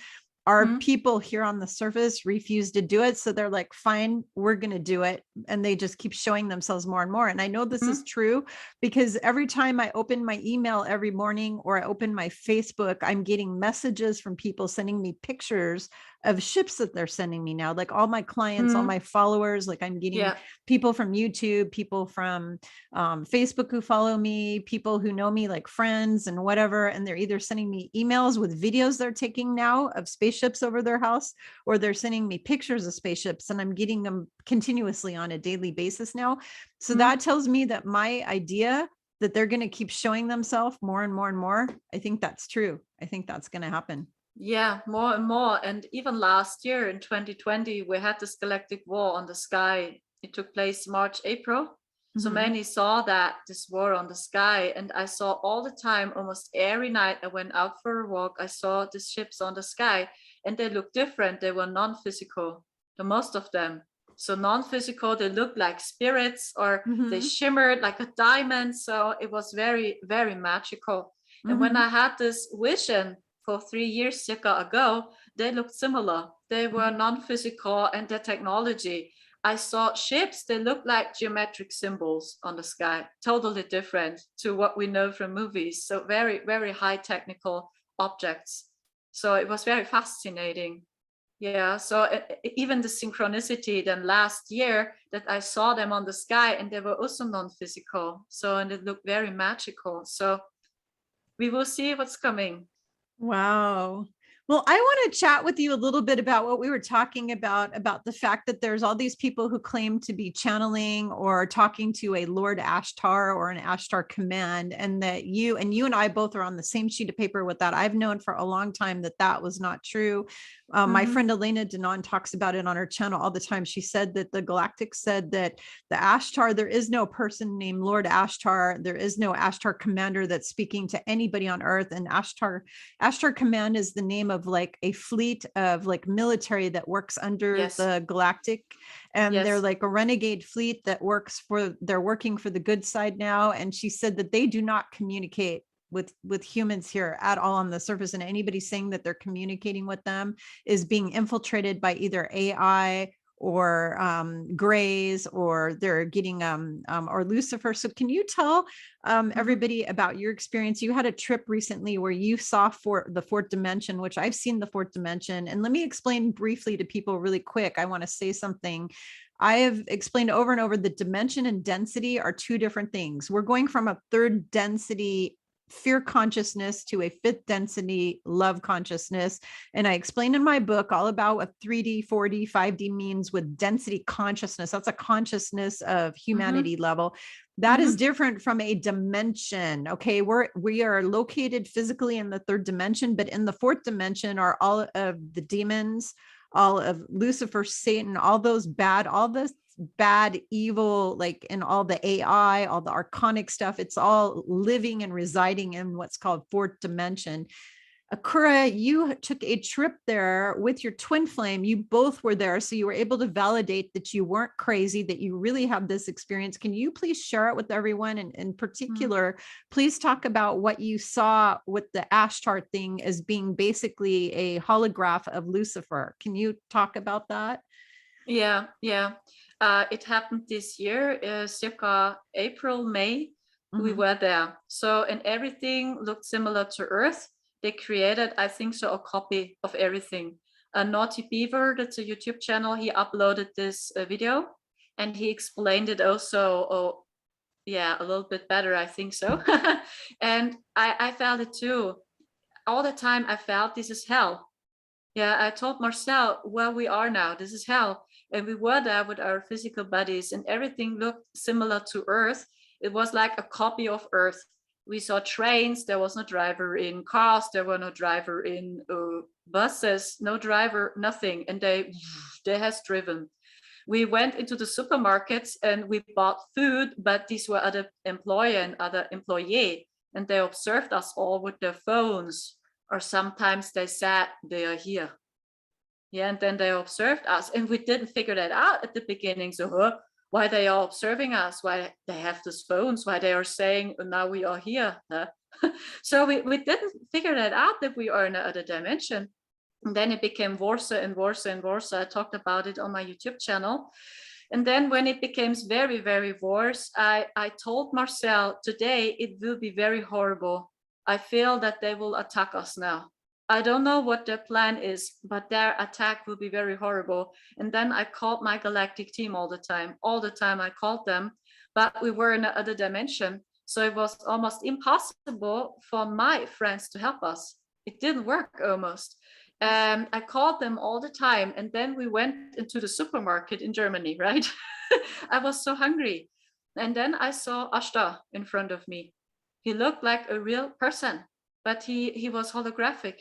A: our people here on the surface refuse to do it. So they're like, fine, we're going to do it. And they just keep showing themselves more and more. And I know this is true because every time I open my email every morning or I open my Facebook, I'm getting messages from people sending me pictures of ships that they're sending me now. Like all my clients, all my followers, like I'm getting people from YouTube, people from Facebook who follow me, people who know me, like friends and whatever. And they're either sending me emails with videos they're taking now of spaceships over their house, or they're sending me pictures of spaceships, and I'm getting them continuously on a daily basis now. So that tells me that my idea that they're going to keep showing themselves more and more and more, I think that's true. I think that's going to happen.
B: Yeah, more and more. And even last year in 2020, we had this galactic war on the sky. It took place March, April. So many saw that, this war on the sky. And I saw all the time, almost every night I went out for a walk, I saw these ships on the sky, and they looked different. They were non-physical, the most of them. So non-physical, they looked like spirits, or they shimmered like a diamond. So it was very, very magical. And when I had this vision for 3 years ago, they looked similar. They were non-physical, and the technology. I saw ships, they looked like geometric symbols on the sky, totally different to what we know from movies. So very, very high technical objects. So it was very fascinating. Yeah, so even the synchronicity then last year that I saw them on the sky, and they were also non-physical. So, and it looked very magical. So we will see what's coming.
A: Wow. Well, I want to chat with you a little bit about what we were talking about the fact that there's all these people who claim to be channeling or talking to a Lord Ashtar or an Ashtar command, and that you and I both are on the same sheet of paper with that. I've known for a long time that that was not true. My friend Elena Denon talks about it on her channel all the time. She said that the Galactic said that the Ashtar, there is no person named Lord Ashtar. There is no Ashtar commander that's speaking to anybody on Earth. And Ashtar Command is the name of like a fleet of like military that works under the Galactic. And they're like a renegade fleet that they're working for the good side now. And she said that they do not communicate with humans here at all on the surface. And anybody saying that they're communicating with them is being infiltrated by either AI or grays, or they're getting or Lucifer. So can you tell everybody about your experience? You had a trip recently where you saw the fourth dimension, which I've seen the fourth dimension. And let me explain briefly to people really quick. I want to say something. I have explained over and over that dimension and density are two different things. We're going from a third density fear consciousness to a fifth density love consciousness. And I explained in my book all about what 3D, 4D, 5D means with density consciousness. That's a consciousness of humanity level. That is different from a dimension. Okay. We are located physically in the third dimension, but in the fourth dimension are all of the demons, all of Lucifer, Satan, all this bad, evil, like in all the AI, all the archonic stuff, it's all living and residing in what's called fourth dimension. Akura, you took a trip there with your twin flame. You both were there. So you were able to validate that you weren't crazy, that you really have this experience. Can you please share it with everyone? And in particular, please talk about what you saw with the Ashtar thing as being basically a holograph of Lucifer. Can you talk about that?
B: Yeah. It happened this year, circa April, May. We were there. So, and everything looked similar to Earth. They created, I think so, a copy of everything. A Naughty Beaver, that's a YouTube channel, he uploaded this video and he explained it also, a little bit better, I think so. And I felt it too. All the time I felt this is hell. Yeah, I told Marcel, where we are now, this is hell. And we were there with our physical bodies and everything looked similar to Earth. It was like a copy of Earth. We saw trains, there was no driver in cars, there were no driver in buses, no driver, nothing. And they has driven. We went into the supermarkets and we bought food, but these were other employer and other employee. And they observed us all with their phones. Or sometimes they said they are here. Yeah, and then they observed us and we didn't figure that out at the beginning. So why they are observing us, why they have these phones, why they are saying, now we are here. So we didn't figure that out, that we are in another dimension. And then it became worse and worse and worse. I talked about it on my YouTube channel. And then when it became very, very worse, I told Marcel, today it will be very horrible. I feel that they will attack us now. I don't know what their plan is, but their attack will be very horrible. And then I called my galactic team all the time. All the time I called them, but we were in another dimension. So it was almost impossible for my friends to help us. It didn't work almost. And I called them all the time. And then we went into the supermarket in Germany, right? I was so hungry. And then I saw Ashtar in front of me. He looked like a real person, but he was holographic.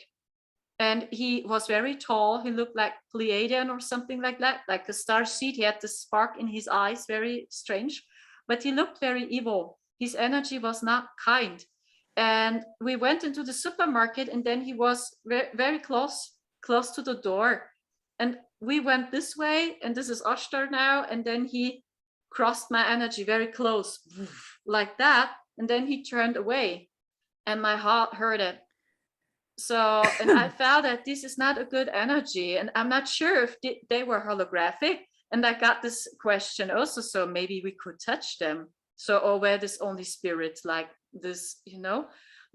B: And he was very tall. He looked like Pleiadian or something like that, like a starseed. He had the spark in his eyes, very strange, but he looked very evil. His energy was not kind. And we went into the supermarket and then he was very close to the door. And we went this way and this is Ashtar now. And then he crossed my energy very close like that. And then he turned away and my heart hurt it. So, and I felt that this is not a good energy. And I'm not sure if they were holographic. And I got this question also, so maybe we could touch them. So, or were this only spirits like this,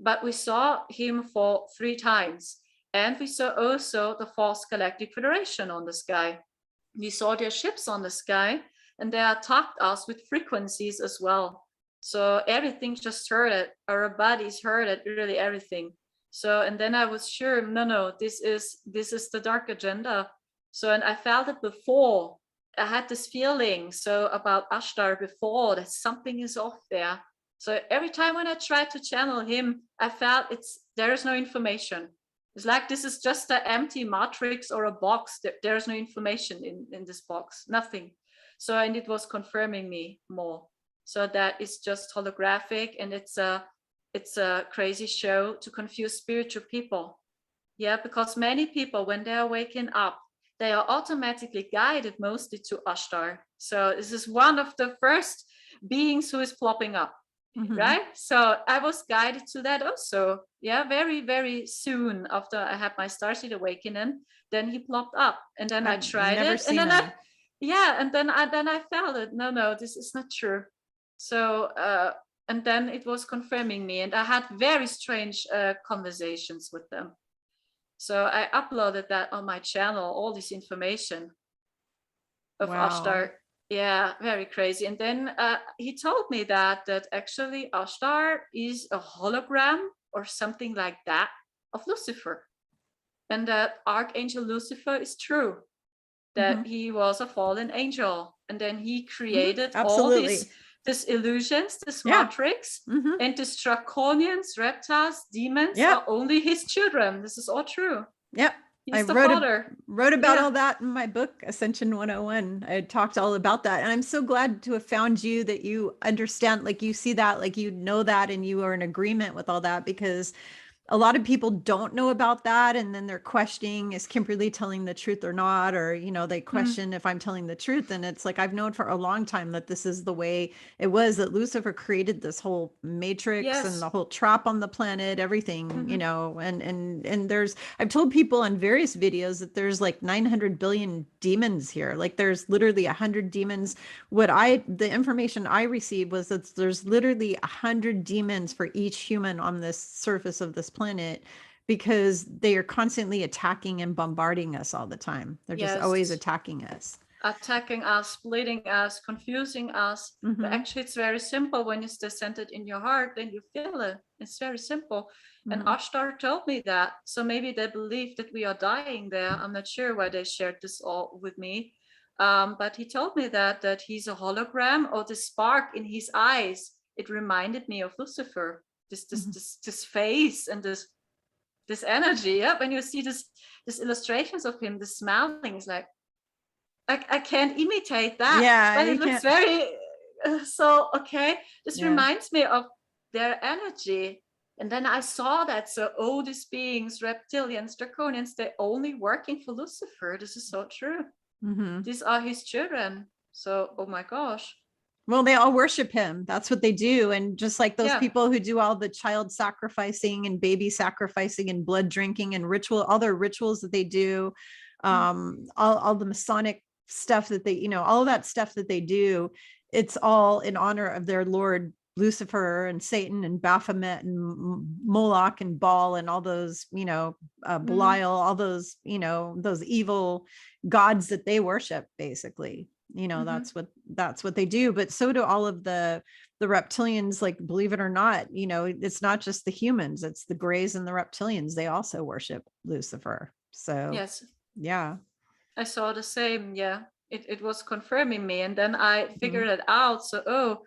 B: But we saw him fall 3 times. And we saw also the false Galactic Federation on the sky. We saw their ships on the sky and they attacked us with frequencies as well. So everything just heard it. Our bodies heard it, really everything. So, and then I was sure, no, this is the dark agenda. So, and I felt it before. I had this feeling about Ashtar before, that something is off there. So every time when I tried to channel him, I felt there is no information. It's like this is just an empty matrix or a box. There is no information in this box, nothing. So, and it was confirming me more. So that it's just holographic and it's a crazy show to confuse spiritual people. Yeah, because many people, when they're waking up, they are automatically guided mostly to Ashtar. So this is one of the first beings who is plopping up, right? So I was guided to that also. Yeah, very, very soon after I had my Starseed awakening, then he plopped up and then I tried it. And then and then I felt it. No, this is not true. So, and then it was confirming me and I had very strange conversations with them. So I uploaded that on my channel, all this information of Ashtar. Yeah, very crazy. And then he told me that actually Ashtar is a hologram or something like that of Lucifer. And that Archangel Lucifer is true, that he was a fallen angel. And then he created all these illusions, this matrix, and these draconians, reptiles, demons are only his children. This is all true.
A: Yep. I wrote about all that in my book, Ascension 101. I talked all about that. And I'm so glad to have found you, that you understand, like you see that, like you know that, and you are in agreement with all that, because a lot of people don't know about that. And then they're questioning, is Kimberly telling the truth or not? Or, you know, they question if I'm telling the truth. And it's like, I've known for a long time that this is the way it was, that Lucifer created this whole matrix and
B: Yes.
A: the whole trap on the planet, everything, you know, and there's, I've told people in various videos that there's like 900 billion demons here. Like there's literally 100 demons. The information I received was that there's literally 100 demons for each human on this surface of this planet, because they are constantly attacking and bombarding us all the time. They're just always attacking us.
B: Attacking us, splitting us, confusing us. But actually it's very simple. When you stay centered in your heart, then you feel it. It's very simple. And Ashtar told me that. So maybe they believe that we are dying there. I'm not sure why they shared this all with me. But he told me that he's a hologram, or the spark in his eyes. It reminded me of Lucifer. This face and this energy. Yeah, when you see this illustrations of him, the smiling is like, I can't imitate that.
A: Yeah,
B: but it looks very so okay. This reminds me of their energy. And then I saw that, so all these beings, reptilians, draconians, they're only working for Lucifer. This is so true. These are his children. So, oh my gosh.
A: Well, they all worship him. That's what they do. And just like those people who do all the child sacrificing and baby sacrificing and blood drinking and all their rituals that they do, all the Masonic stuff that they, you know, all of that stuff that they do, it's all in honor of their Lord Lucifer and Satan and Baphomet and Moloch and Baal and all those, you know, Belial, all those, you know, those evil gods that they worship, basically. You know, that's what they do. But so do all of the reptilians, like, believe it or not, you know, it's not just the humans, it's the Greys and the reptilians. They also worship Lucifer. So
B: yes,
A: yeah,
B: I saw the same. Yeah, it was confirming me. And then I figured it out. So, oh,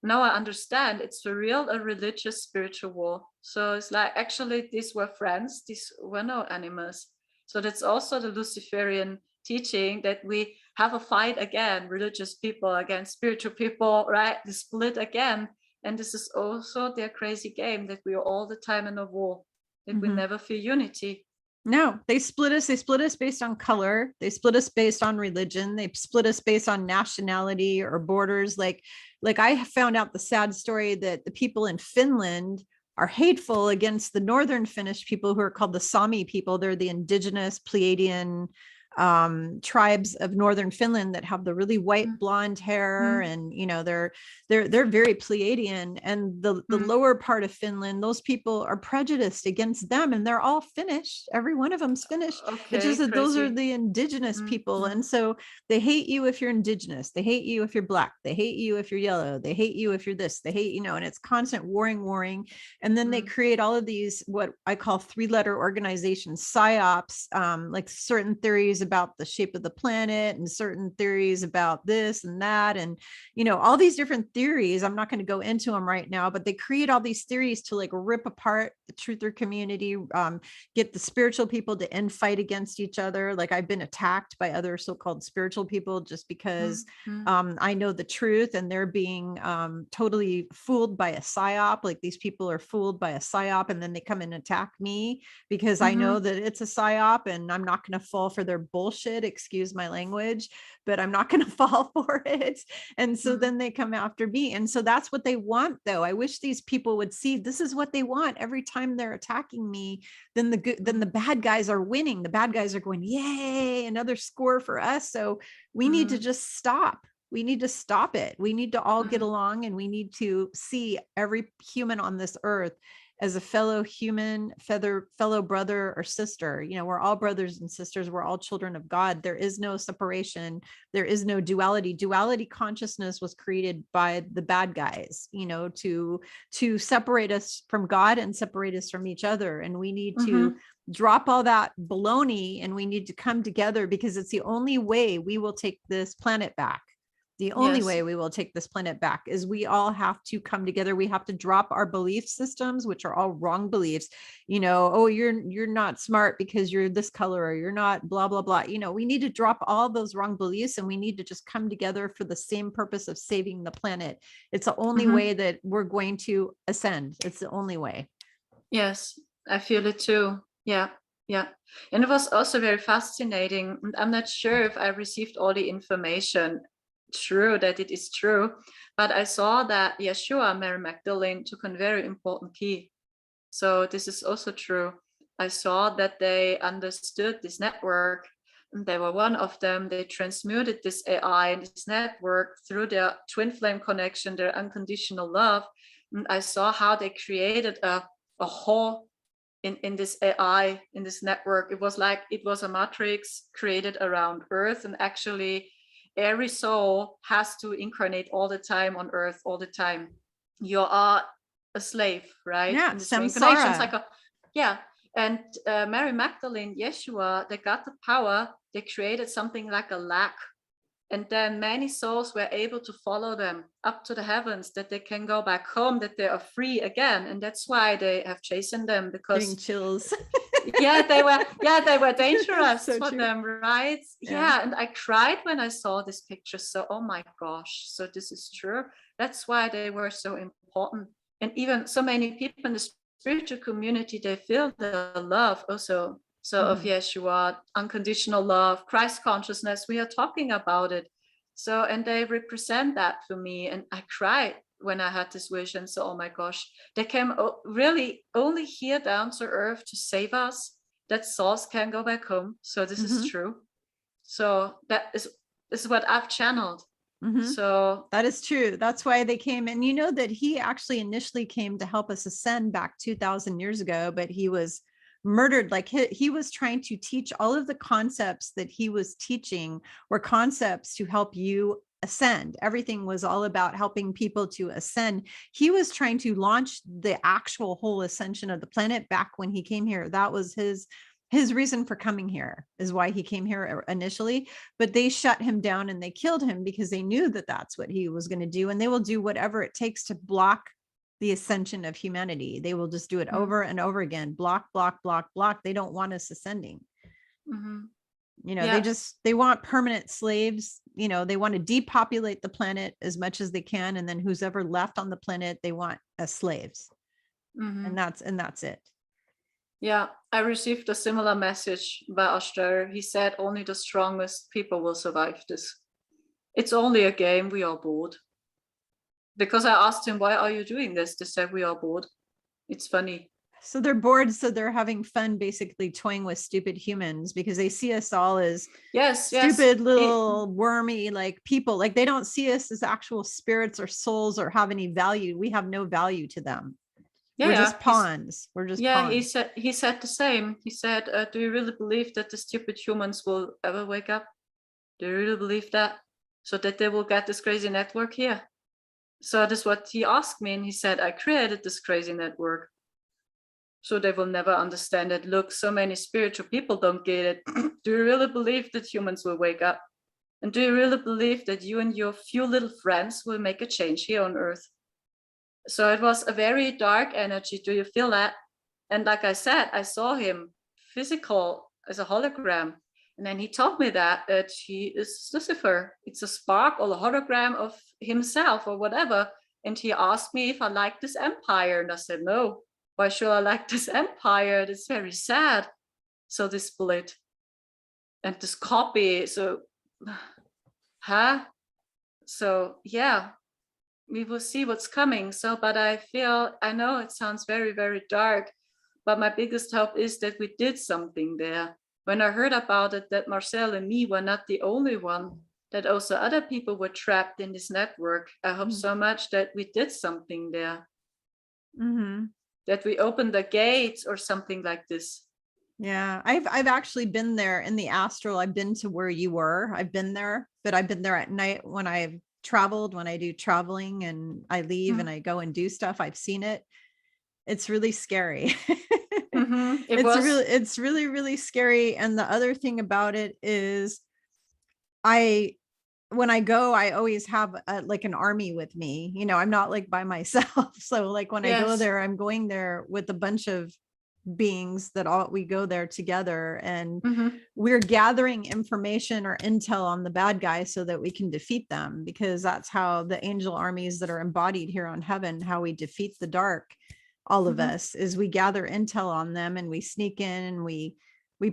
B: now I understand. It's for real a religious spiritual war. So it's like, actually, these were friends. These were no enemies. So that's also the Luciferian teaching, that we have a fight again, religious people against spiritual people, right? The split again. And this is also their crazy game, that we are all the time in a war, that we never feel unity.
A: No, they split us. They split us based on color. They split us based on religion. They split us based on nationality or borders. Like I found out the sad story that the people in Finland are hateful against the northern Finnish people, who are called the Sami people. They're the indigenous Pleiadian tribes of northern Finland that have the really white blonde hair, and you know, they're very Pleiadian. And the lower part of Finland, those people are prejudiced against them, and they're all Finnish. Every one of them's Finnish. It's just that those are the indigenous people, and so they hate you if you're indigenous. They hate you if you're black. They hate you if you're yellow. They hate you if you're this. They hate, you know, and it's constant warring. And then they create all of these, what I call 3-letter organizations, psyops, like certain theories about the shape of the planet and certain theories about this and that, and you know, all these different theories. I'm not going to go into them right now, but they create all these theories to like rip apart the truther community, get the spiritual people to infight against each other. Like, I've been attacked by other so-called spiritual people just because I know the truth, and they're being totally fooled by a psyop. Like, these people are fooled by a psyop, and then they come and attack me because I know that it's a psyop, and I'm not going to fall for their bullshit, excuse my language, but I'm not going to fall for it. And so then they come after me. And so that's what they want, though. I wish these people would see this is what they want. Every time they're attacking me, then the bad guys are winning. The bad guys are going, yay, another score for us. So we need to just stop. We need to stop it. We need to all get along, and we need to see every human on this earth as a fellow human, fellow brother or sister. You know, we're all brothers and sisters. We're all children of God. There is no separation. There is no duality. Duality consciousness was created by the bad guys, you know, to separate us from God and separate us from each other. And we need to drop all that baloney, and we need to come together, because it's the only way we will take this planet back. The only way we will take this planet back is we all have to come together. We have to drop our belief systems, which are all wrong beliefs. You know, oh, you're not smart because you're this color, or you're not blah, blah, blah. You know, we need to drop all those wrong beliefs, and we need to just come together for the same purpose of saving the planet. It's the only way that we're going to ascend. It's the only way.
B: Yes. I feel it too. Yeah, yeah. And it was also very fascinating. And I'm not sure if I received all the information true, that it is true, but I saw that Yeshua and Mary Magdalene took a very important key. So this is also true. I saw that they understood this network, and they were one of them. They transmuted this AI and this network through their twin flame connection, their unconditional love. And I saw how they created a whole in this AI, in this network. It was like it was a matrix created around Earth, and actually every soul has to incarnate all the time on Earth, all the time. You are a slave, right?
A: Yeah,
B: In this reincarnation
A: samsara.
B: cycle. Yeah. And Mary Magdalene, Yeshua, they got the power. They created something like a lack. And then many souls were able to follow them up to the heavens, that they can go back home, that they are free again. And that's why they have chastened them,
A: Getting
B: because
A: chills.
B: they were dangerous
A: So
B: for
A: true.
B: them, right? Yeah. And I cried when I saw this picture. So, oh my gosh, so this is true. That's why they were so important. And even so many people in the spiritual community, they feel the love also. So of Yeshua, unconditional love, Christ consciousness, we are talking about it. So, and they represent that for me. And I cried when I had this vision. So, oh my gosh, they came really only here down to earth to save us, that souls can go back home. So this is true. So that is what I've channeled. So
A: that is true. That's why they came. And you know that he actually initially came to help us ascend back 2000 years ago, but he was murdered. Like he was trying to teach all of the concepts that he was teaching were concepts to help you ascend. Everything was all about helping people to ascend. He was trying to launch the actual whole ascension of the planet back when he came here. That was his reason for coming here, is why he came here initially, but they shut him down and they killed him because they knew that that's what he was going to do. And they will do whatever it takes to block the ascension of humanity. They will just do it over and over again. Block, block, block, block. They don't want us ascending. You know, they want permanent slaves. You know, they want to depopulate the planet as much as they can. And then who's ever left on the planet, they want as slaves. And that's it.
B: Yeah, I received a similar message by Ashtar. He said only the strongest people will survive this. It's only a game, we are bored. Because I asked him, why are you doing this? They said, we are bored. It's funny.
A: So they're bored, so they're having fun basically toying with stupid humans because they see us all as stupid little wormy like people. Like they don't see us as actual spirits or souls or have any value. We have no value to them. We're just pawns. We're just pawns.
B: He said the same. He said, do you really believe that the stupid humans will ever wake up? Do you really believe that? So that they will get this crazy network here? So that's what he asked me. And he said, I created this crazy network. So they will never understand it. Look, so many spiritual people don't get it. Do you really believe that humans will wake up? And do you really believe that you and your few little friends will make a change here on Earth? So it was a very dark energy. Do you feel that? And like I said, I saw him physical as a hologram. And then he told me that he is Lucifer. It's a spark or a hologram of himself or whatever. And he asked me if I like this empire. And I said, no, why should I like this empire? It's very sad. So this split and this copy. So, So yeah, we will see what's coming. So, but I know it sounds very, very dark, but my biggest hope is that we did something there. When I heard about it, that Marcel and me were not the only one, that also other people were trapped in this network. I hope so much that we did something there. That we opened the gates or something like this.
A: Yeah, I've actually been there in the astral. I've been to where you were. I've been there, but I've been there at night when I've traveled, when I do traveling and I leave and I go and do stuff. I've seen it. It's really scary. It's really, really scary. And the other thing about it is when I go, I always have like an army with me, you know, I'm not like by myself. So like when I go there, I'm going there with a bunch of beings that we go there together and we're gathering information or intel on the bad guys so that we can defeat them, because that's how the angel armies that are embodied here on heaven, how we defeat the dark. all of us, is we gather intel on them and we sneak in and we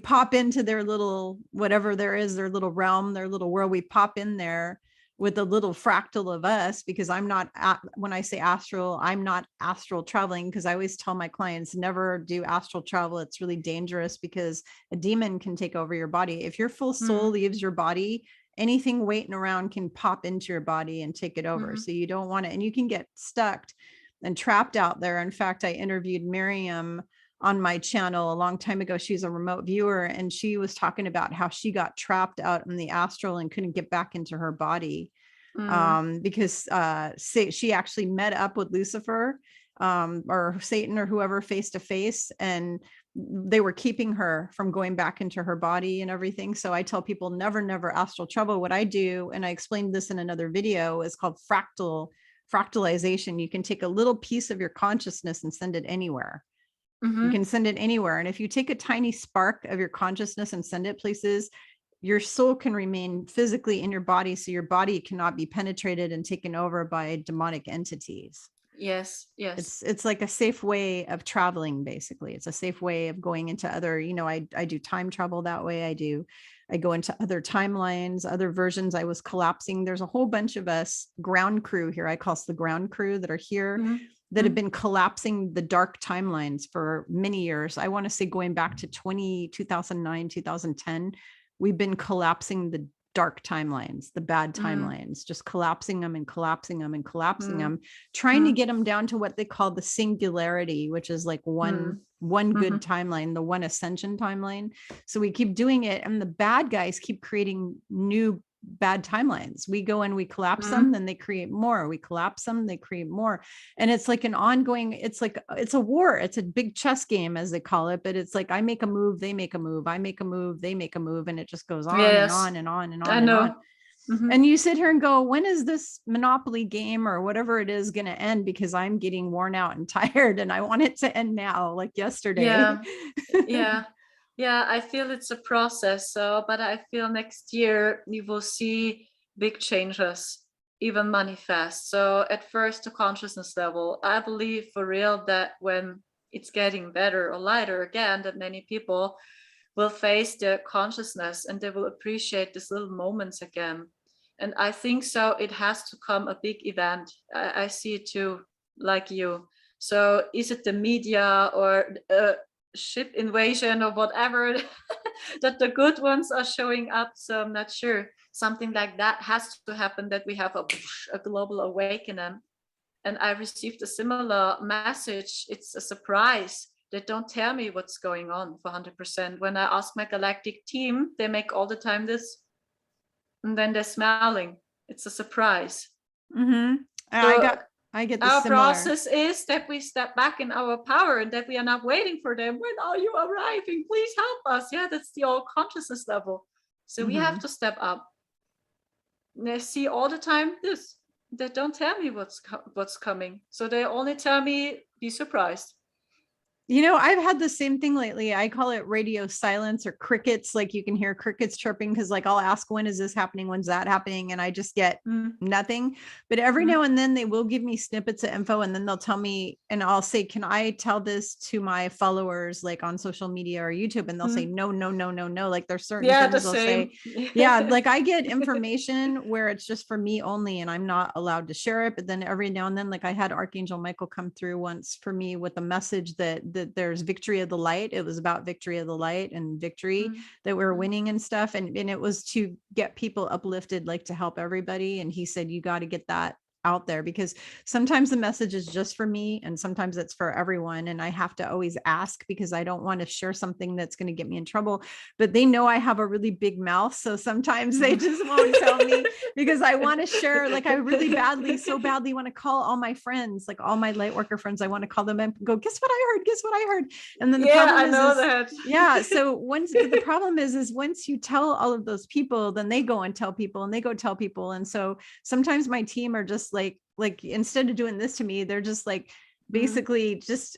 A: pop into their little, whatever there is, their little realm, their little world. We pop in there with a little fractal of us, because I'm not, when I say astral, I'm not astral traveling, because I always tell my clients, never do astral travel. It's really dangerous because a demon can take over your body. If your full soul leaves your body, anything waiting around can pop into your body and take it over. So you don't want it, and you can get stuck and trapped out there. In fact, I interviewed Miriam on my channel a long time ago. She's a remote viewer, and she was talking about how she got trapped out in the astral and couldn't get back into her body, because she actually met up with Lucifer, or Satan or whoever, face to face, and they were keeping her from going back into her body and everything. So I tell people, never astral travel. What I do, and I explained this in another video, is called fractalization. You can take a little piece of your consciousness and send it anywhere. You can send it anywhere. And if you take a tiny spark of your consciousness and send it places, your soul can remain physically in your body. So your body cannot be penetrated and taken over by demonic entities.
B: Yes.
A: It's like a safe way of traveling. Basically, it's a safe way of going into other, I do time travel that way. I go into other timelines, other versions. I was collapsing. There's a whole bunch of us ground crew here. I call us the ground crew that are here, that have been collapsing the dark timelines for many years. I want to say going back to 2009, 2010, we've been collapsing the dark timelines, the bad timelines, just collapsing them and collapsing them and collapsing them, trying to get them down to what they call the singularity, which is like one good timeline, the one ascension timeline. So we keep doing it, and the bad guys keep creating new bad timelines. We go and we collapse them, then they create more. We collapse them, they create more. And it's like an ongoing, it's a war. It's a big chess game, as they call it. But it's like, I make a move, they make a move, I make a move, they make a move. And it just goes on and on and on and on and on. And you sit here and go, when is this Monopoly game or whatever it is going to end? Because I'm getting worn out and tired, and I want it to end now, like yesterday.
B: Yeah, I feel it's a process. But I feel next year you will see big changes even manifest. So at first, the consciousness level, I believe for real that when it's getting better or lighter again, that many people will face their consciousness and they will appreciate these little moments again. And I think so it has to come a big event. I see it too, like you. So is it the media or ship invasion or whatever that the good ones are showing up? So I'm not sure. Something like that has to happen, that we have a global awakening. And I received a similar message. It's a surprise. They don't tell me what's going on for 100%. When I ask my Galactic team, they make all the time this, and then they're smiling. It's a surprise.
A: I get the
B: our
A: similar
B: process is that we step back in our power, and that we are not waiting for them. When are you arriving? Please help us. Yeah, that's the old consciousness level. So we have to step up. And they see all the time this. They don't tell me what's coming. So they only tell me, be surprised.
A: I've had the same thing lately. I call it radio silence or crickets. Like you can hear crickets chirping, because like I'll ask, when is this happening? When's that happening? And I just get nothing. But every now and then they will give me snippets of info, and then they'll tell me, and I'll say, can I tell this to my followers, like on social media or YouTube? And they'll say, no. Like there's certain things they'll say. Like I get information where it's just for me only, and I'm not allowed to share it. But then every now and then, like I had Archangel Michael come through once for me with a message that there's victory of the light. It was about victory of the light and victory, that we're winning and stuff. And it was to get people uplifted, like to help everybody. And he said, you got to get that out there, because sometimes the message is just for me and sometimes it's for everyone. And I have to always ask, because I don't want to share something that's going to get me in trouble. But they know I have a really big mouth. So sometimes they just won't tell me, because I want to share, like I really so badly want to call all my friends, like all my light worker friends. I want to call them and go, guess what I heard? And then the problem is, so the problem is once you tell all of those people, then they go and tell people, and they go tell people. And so sometimes my team are just like instead of doing this to me, they're just like basically just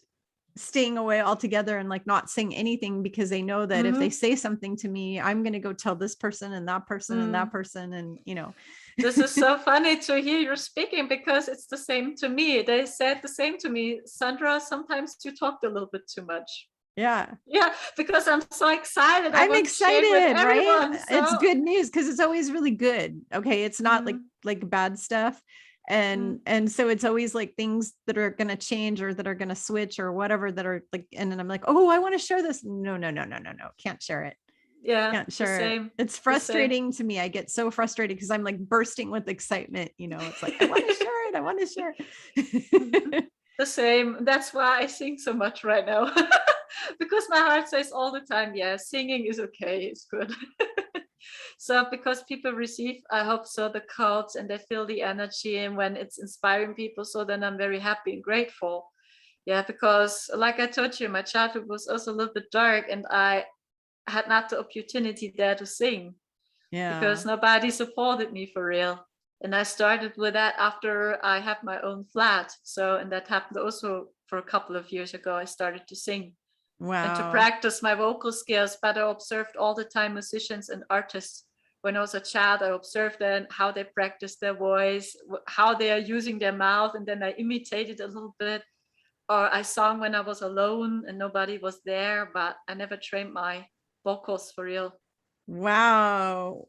A: staying away altogether and like not saying anything, because they know that if they say something to me, I'm going to go tell this person and that person and that person. And, you know,
B: this is so funny to hear you speaking, because it's the same to me. They said the same to me. Sandra, sometimes you talked a little bit too much.
A: yeah.
B: Yeah, because I'm so excited.
A: I'm excited, right?
B: So.
A: It's good news because it's always really good. Okay. It's not like bad stuff. And so it's always like things that are going to change or that are going to switch or whatever that are like, and then I'm like, oh, I want to share this. No. Can't share it.
B: Yeah.
A: Can't share it. It's frustrating to me. I get so frustrated because I'm like bursting with excitement. You know, it's like, I want to share it. I want to share it.
B: The same. That's why I sing so much right now. Because my heart says all the time, yeah, singing is okay. It's good. So because people receive, I hope so, the codes, and they feel the energy, and when it's inspiring people, so then I'm very happy and grateful. Yeah, because like I told you, my childhood was also a little bit dark, and I had not the opportunity there to sing.
A: Yeah.
B: Because nobody supported me for real. And I started with that after I had my own flat. So, and that happened also for a couple of years ago. I started to sing.
A: Wow.
B: And to practice my vocal skills. But I observed all the time musicians and artists. When I was a child, I observed them, how they practice their voice, how they are using their mouth, and then I imitated a little bit. Or I sang when I was alone and nobody was there, but I never trained my vocals for real.
A: Wow.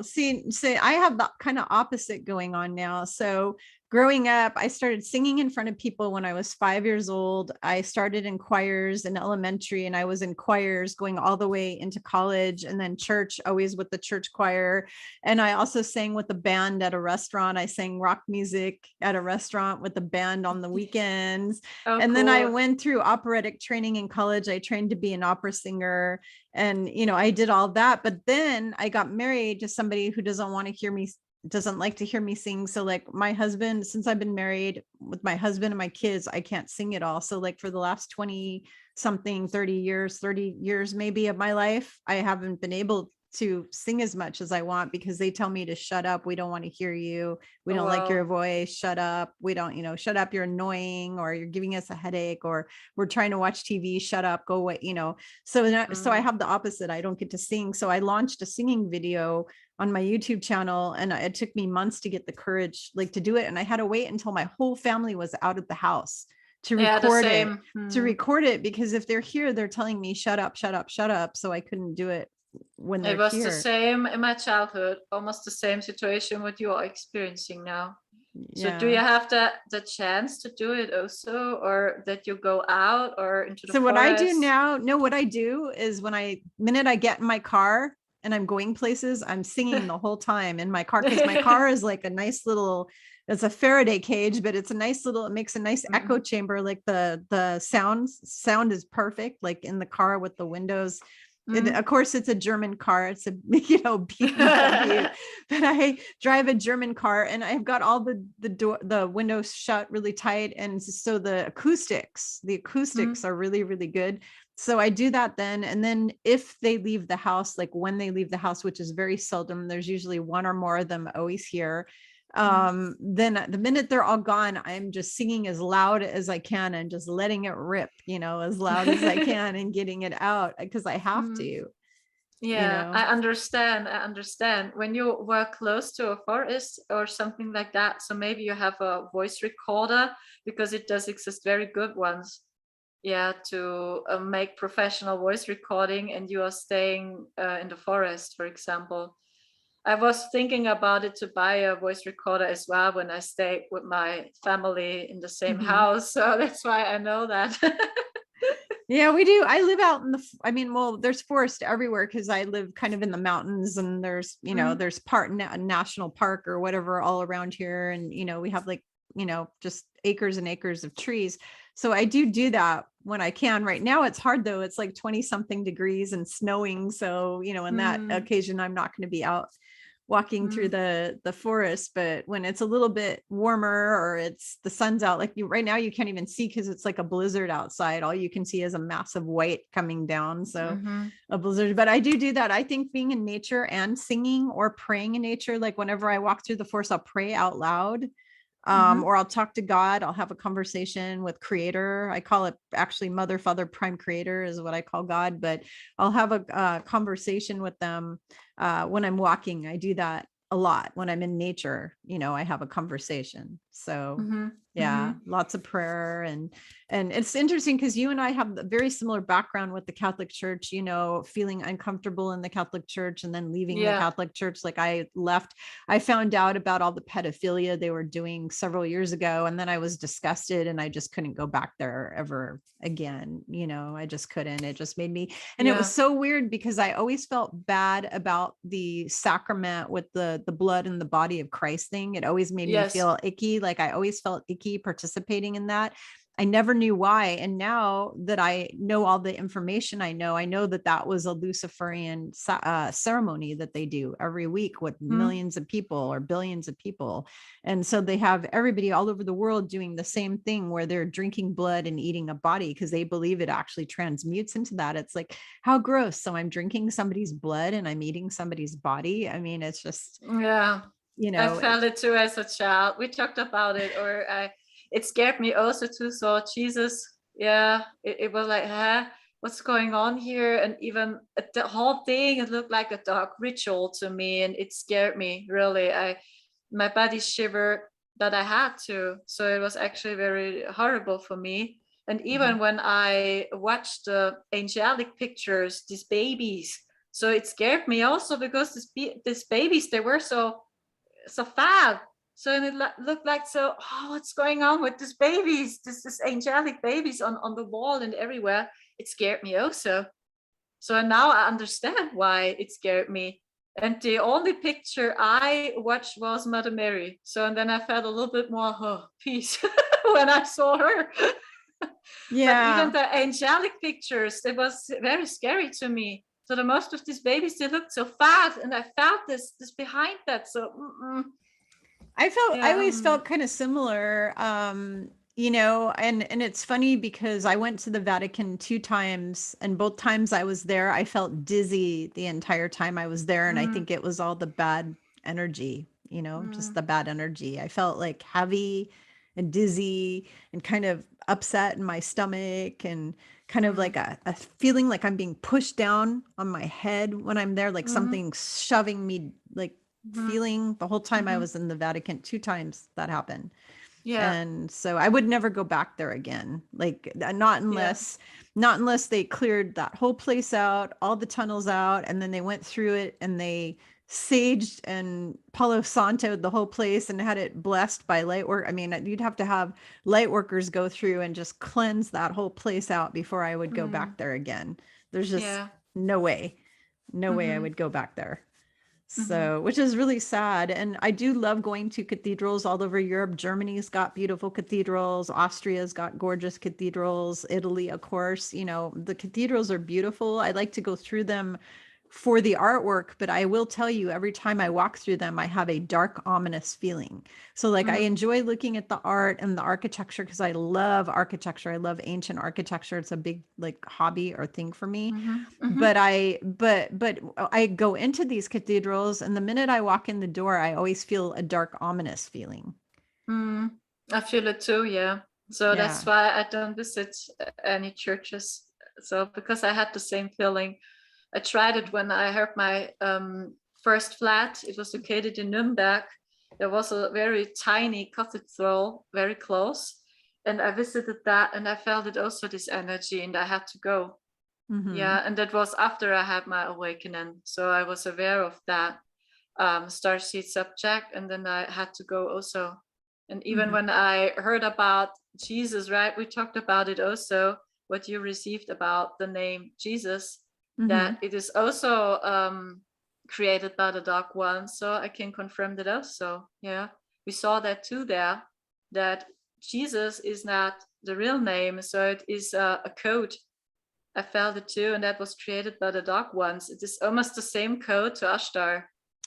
A: See, I have the kind of opposite going on now. So growing up, I started singing in front of people when I was 5 years old. I started in choirs in elementary, and I was in choirs going all the way into college, and then church, always with the church choir. And I also sang with a band at a restaurant. I sang rock music at a restaurant with the band on the weekends. And then I went through operatic training in college. I trained to be an opera singer. And, you know, I did all that, but then I got married to somebody who doesn't want to hear me, doesn't like to hear me sing. So like my husband, since I've been married with my husband and my kids, I can't sing at all. So like for the last 20 something, 30 years maybe of my life, I haven't been able to sing as much as I want, because they tell me to shut up. We don't want to hear you. We don't like your voice. Shut up. We don't, shut up. You're annoying, or you're giving us a headache, or we're trying to watch TV. Shut up. Go away. So I have the opposite. I don't get to sing. So I launched a singing video on my YouTube channel, and it took me months to get the courage to do it. And I had to wait until my whole family was out of the house to record it, because if they're here, they're telling me, shut up. So I couldn't do it when they're here.
B: It was the same in my childhood, almost the same situation what you are experiencing now. Yeah. So do you have the chance to do it also, or that you go out or into the forest?
A: What I do now, what I do is minute I get in my car and I'm going places, I'm singing the whole time in my car, because my car is like a nice little, it's a Faraday cage, but it's a nice little, it makes a nice echo chamber. Like the sound is perfect, like in the car with the windows. Of course, it's a German car. It's a BMW, but I drive a German car, and I've got all the windows shut really tight, and so the acoustics are really, really good. So I do that then, and then if they leave the house, like when they leave the house, which is very seldom, there's usually one or more of them always here. Then the minute they're all gone, I'm just singing as loud as I can and just letting it rip, as loud as I can, and getting it out, because I have to.
B: Yeah, I understand. When you were close to a forest or something like that, so maybe you have a voice recorder, because it does exist very good ones. Yeah, to make professional voice recording, and you are staying in the forest, for example. I was thinking about it to buy a voice recorder as well when I stay with my family in the same house. So that's why I know that.
A: Yeah, we do. I live out in there's forest everywhere, because I live kind of in the mountains, and there's, there's national park or whatever all around here. And, we have just acres and acres of trees. So I do that when I can. Right now it's hard though. It's like 20 something degrees and snowing. So, in that occasion, I'm not going to be out walking through the forest. But when it's a little bit warmer, or it's the sun's out, like right now, you can't even see, because it's like a blizzard outside. All you can see is a massive white coming down. So a blizzard. But I do that. I think being in nature and singing or praying in nature, like whenever I walk through the forest, I'll pray out loud. or I'll talk to God. I'll have a conversation with creator. I call it actually mother, father, prime creator is what I call God, but I'll have a conversation with them when I'm walking. I do that a lot when I'm in nature, I have a conversation. So yeah, lots of prayer. And it's interesting because you and I have a very similar background with the Catholic Church, feeling uncomfortable in the Catholic Church and then leaving the Catholic Church. Like I found out about all the pedophilia they were doing several years ago. And then I was disgusted and I just couldn't go back there ever again. I just couldn't. It just made me, and it was so weird because I always felt bad about the sacrament with the blood and the body of Christ thing. It always made me feel icky. Like I always felt icky participating in that. I never knew why. And now that I know all the information I know that was a Luciferian ceremony that they do every week with millions of people or billions of people. And so they have everybody all over the world doing the same thing where they're drinking blood and eating a body because they believe it actually transmutes into that. It's like, how gross. So I'm drinking somebody's blood and I'm eating somebody's body. I mean, it's just,
B: I felt it too as a child. We talked about it, it scared me also too. So Jesus, it was like, what's going on here? And even the whole thing, it looked like a dark ritual to me, and it scared me really. My body shivered that I had to. So it was actually very horrible for me. And even when I watched the angelic pictures, these babies, so it scared me also because these babies, they were so fat. So it looked like, what's going on with these babies, this angelic babies on the wall and everywhere. It scared me also. So now I understand why it scared me. And the only picture I watched was Mother Mary. So, and then I felt a little bit more peace when I saw her. But even the angelic pictures, it was very scary to me. So the most of these babies, they looked so fat, and I felt this behind that. So I
A: always felt kind of similar, and it's funny because I went to the Vatican 2 times, and both times I was there, I felt dizzy the entire time I was there. And I think it was all the bad energy, just the bad energy. I felt like heavy and dizzy and kind of upset in my stomach and kind of like a feeling like I'm being pushed down on my head when I'm there, like something shoving me, like feeling the whole time I was in the Vatican. 2 times that happened. And so I would never go back there again. Like not unless they cleared that whole place out, all the tunnels out, and then they went through it and they saged and Palo Santo the whole place and had it blessed by light work. I mean, you'd have to have light workers go through and just cleanse that whole place out before I would go back there again. There's just no way I would go back there. So, which is really sad. And I do love going to cathedrals all over Europe. Germany's got beautiful cathedrals. Austria's got gorgeous cathedrals. Italy, of course, the cathedrals are beautiful. I like to go through them for the artwork, but I will tell you, every time I walk through them, I have a dark, ominous feeling. So like I enjoy looking at the art and the architecture because I love architecture. I love ancient architecture. It's a big like hobby or thing for me. But I go into these cathedrals, and the minute I walk in the door, I always feel a dark, ominous feeling.
B: I feel it too. Yeah. So that's why I don't visit any churches. So because I had the same feeling. I tried it when I had my first flat. It was located in Nuremberg. There was a very tiny cathedral very close. And I visited that, and I felt it also, this energy, and I had to go. And that was after I had my awakening. So I was aware of that starseed subject, and then I had to go also. And even when I heard about Jesus, right, we talked about it also, what you received about the name Jesus. That it is also created by the Dark One. So I can confirm that also. Yeah, we saw that too there, that Jesus is not the real name. So it is a code. I felt it too. And that was created by the Dark Ones. It is almost the same code to Ashtar.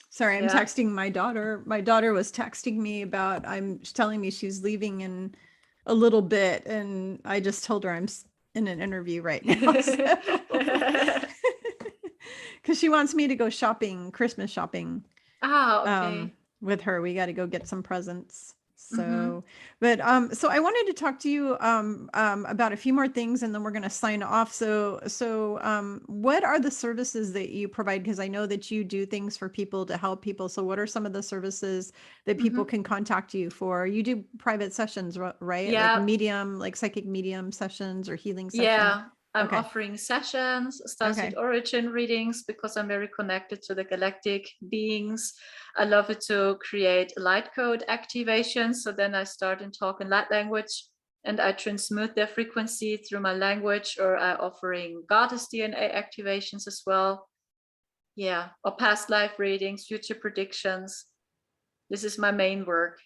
A: Sorry, I'm texting my daughter. My daughter was texting me about, telling me she's leaving in a little bit. And I just told her I'm in an interview right now. Because she wants me to go shopping, Christmas shopping.
B: Okay.
A: With her. We got to go get some presents. So, but so I wanted to talk to you about a few more things, and then we're going to sign off. So what are the services that you provide? Because I know that you do things for people to help people. So what are some of the services that people can contact you for? You do private sessions, right?
B: Yeah.
A: Like medium, like psychic medium sessions or healing sessions?
B: Yeah. I'm offering sessions, STARSEED origin readings, because I'm very connected to the galactic beings. I love it to create light code activations. So then I start and talk in light language, and I transmute their frequency through my language, or I offering goddess DNA activations as well. Yeah, or past life readings, future predictions. This is my main work.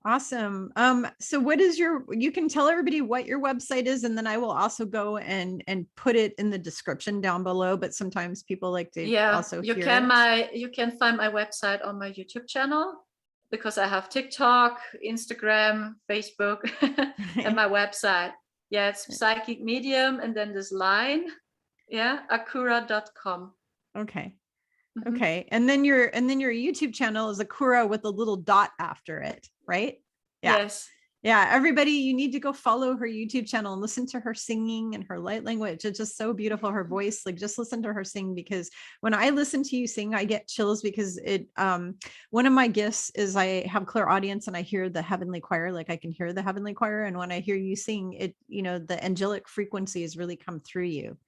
A: Awesome. So what is you can tell everybody what your website is, and then I will also go and put it in the description down below, but sometimes people like to also hear it.
B: You can find my website on my YouTube channel, because I have TikTok, Instagram, Facebook, and my website. Yeah, it's psychic medium, and then this line, akura.com.
A: Okay. Okay. And then your YouTube channel is Akura with a little dot after it, right? Yeah.
B: Yes.
A: Yeah. Everybody, you need to go follow her YouTube channel and listen to her singing and her light language. It's just so beautiful. Her voice, like just listen to her sing, because when I listen to you sing, I get chills, because one of my gifts is I have clairaudience and I hear the heavenly choir, like I can hear the heavenly choir. And when I hear you sing it, the angelic frequencies really come through you.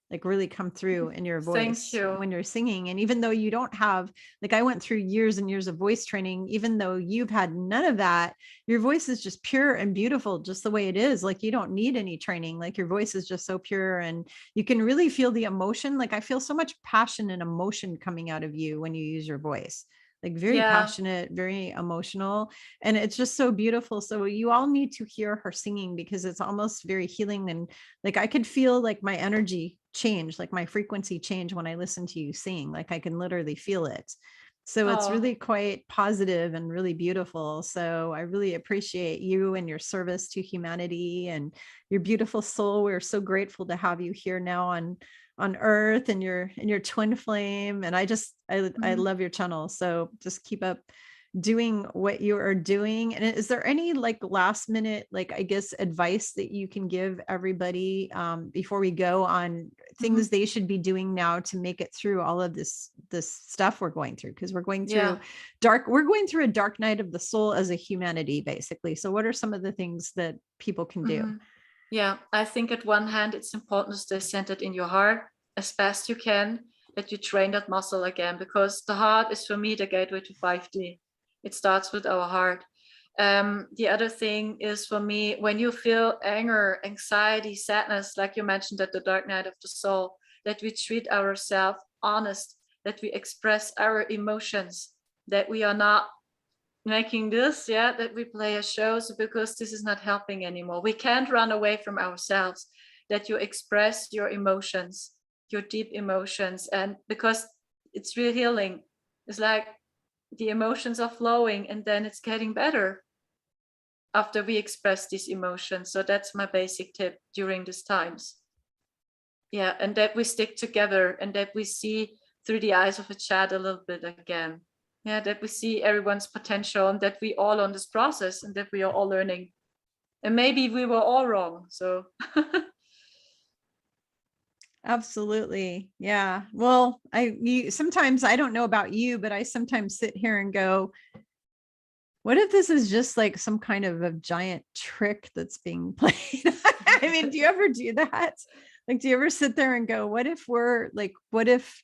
A: Like really come through in your voice when you're singing. And even though you don't have, like I went through years and years of voice training, even though you've had none of that, your voice is just pure and beautiful, just the way it is. Like you don't need any training. Like your voice is just so pure, and you can really feel the emotion. Like I feel so much passion and emotion coming out of you when you use your voice. Like very passionate, very emotional, and it's just so beautiful. So you all need to hear her singing, because it's almost very healing. And like I could feel like my energy change, like my frequency change when I listen to you sing. Like I can literally feel it. So it's really quite positive and really beautiful. So I really appreciate you and your service to humanity and your beautiful soul. We're so grateful to have you here now on earth, and your twin flame. And I love your channel. So just keep up doing what you are doing. And is there any like last minute, like I guess advice that you can give everybody before we go on things they should be doing now to make it through all of this stuff we're going through? Because we're going through a dark night of the soul as a humanity, basically. So what are some of the things that people can do?
B: Yeah, I think at one hand, it's important to stay centered in your heart as best you can, that you train that muscle again, because the heart is for me the gateway to 5D. It starts with our heart. The other thing is for me, when you feel anger, anxiety, sadness, like you mentioned at the dark night of the soul, that we treat ourselves honest, that we express our emotions, that we are not making this, that we play a show, because this is not helping anymore. We can't run away from ourselves, that you express your emotions, your deep emotions, and because it's real healing. It's like the emotions are flowing, and then it's getting better after we express these emotions. So that's my basic tip during these times. Yeah, and that we stick together, and that we see through the eyes of a child a little bit again. Yeah, that we see everyone's potential, and that we all on this process, and that we are all learning. And maybe we were all wrong. So
A: Absolutely. Yeah. Well, sometimes I don't know about you, but I sometimes sit here and go, what if this is just like some kind of a giant trick that's being played? I mean, do you ever do that? Like, do you ever sit there and go, what if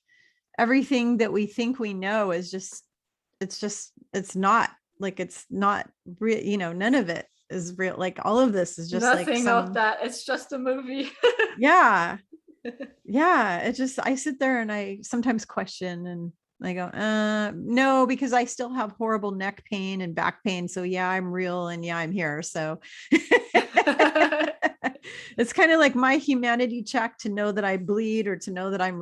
A: everything that we think we know is it's not real, none of it is real. Like all of this is just
B: nothing of that. It's just a movie.
A: Yeah. Yeah. I sit there and I sometimes question, and I go, no, because I still have horrible neck pain and back pain. So yeah, I'm real, and yeah, I'm here. So it's kind of like my humanity check to know that I bleed, or to know that I'm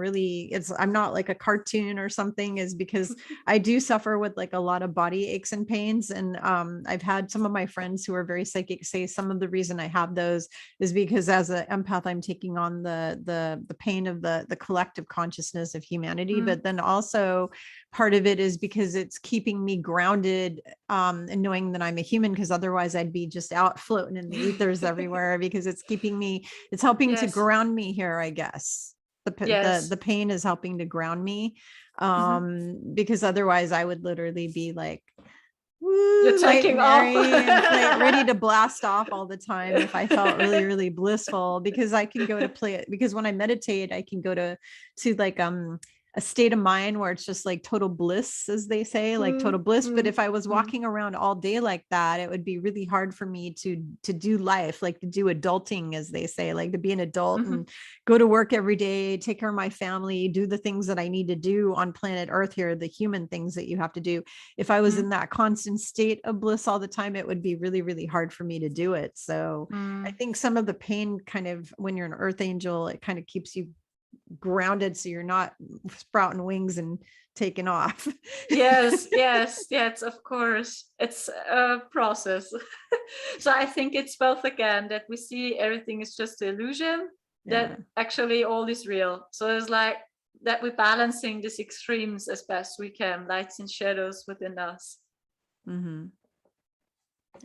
A: not like a cartoon or something, is because I do suffer with like a lot of body aches and pains. And I've had some of my friends who are very psychic say some of the reason I have those is because as an empath, I'm taking on the pain of the collective consciousness of humanity. But then also part of it is because it's keeping me grounded, and knowing that I'm a human, because otherwise I'd be just out floating in the ethers everywhere, because it's helping to
B: Yes.
A: ground me here, I guess.
B: Yes.
A: The pain is helping to ground me, because otherwise I would literally be like,
B: You're
A: woo, like
B: taking off.
A: Mary, and like ready to blast off all the time if I felt really, really blissful, because I can go to play it. Because when I meditate, I can go to like a state of mind where it's just like total bliss, as they say, like total bliss. But if I was walking around all day like that, it would be really hard for me to do life, like to do adulting, as they say, like to be an adult and go to work every day, take care of my family, do the things that I need to do on planet Earth here, the human things that you have to do. If I was in that constant state of bliss all the time, it would be really, really hard for me to do it. So I think some of the pain kind of, when you're an earth angel, it kind of keeps you grounded, so you're not sprouting wings and taking off.
B: Yes, of course. It's a process. So I think it's both, again, that we see everything is just an illusion, that actually all is real. So it's like that we're balancing these extremes as best we can, lights and shadows within us.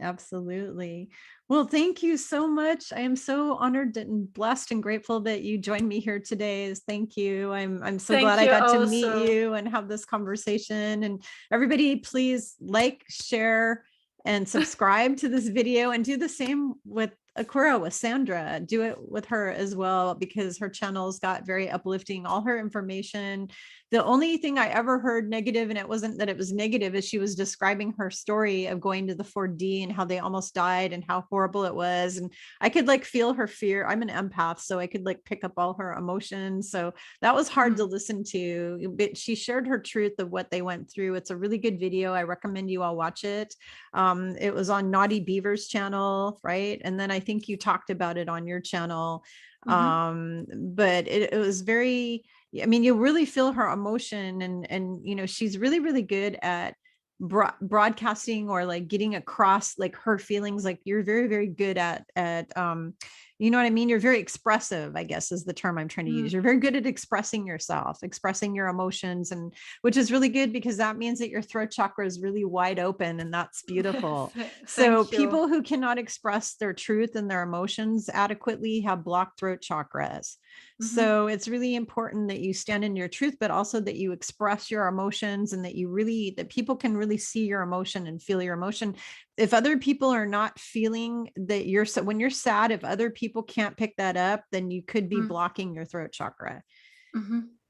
A: Absolutely. Well, thank you so much. I am so honored and blessed and grateful that you joined me here today. Thank you. I'm so glad I got to meet you and have this conversation. And everybody, please like, share, and subscribe to this video, and do the same with Akura, with Sandra. Do it with her as well, because her channel's got very uplifting, all her information. The only thing I ever heard negative, and it wasn't that it was negative, is she was describing her story of going to the 4D and how they almost died and how horrible it was. And I could like feel her fear. I'm an empath, so I could like pick up all her emotions. So that was hard to listen to, but she shared her truth of what they went through. It's a really good video. I recommend you all watch it. It was on Naughty Beaver's channel, right? And then I think you talked about it on your channel. But it was very, I mean, you really feel her emotion, and you know, she's really, really good at broadcasting, or like getting across like her feelings. Like you're very, very good at you know what I mean? You're very expressive, I guess is the term I'm trying to use. You're very good at expressing yourself, expressing your emotions, and which is really good, because that means that your throat chakra is really wide open, and that's beautiful. So people who cannot express their truth and their emotions adequately have blocked throat chakras. So it's really important that you stand in your truth, but also that you express your emotions, and that people can really see your emotion and feel your emotion. If other people are not feeling that when you're sad, if other people can't pick that up, then you could be blocking your throat chakra,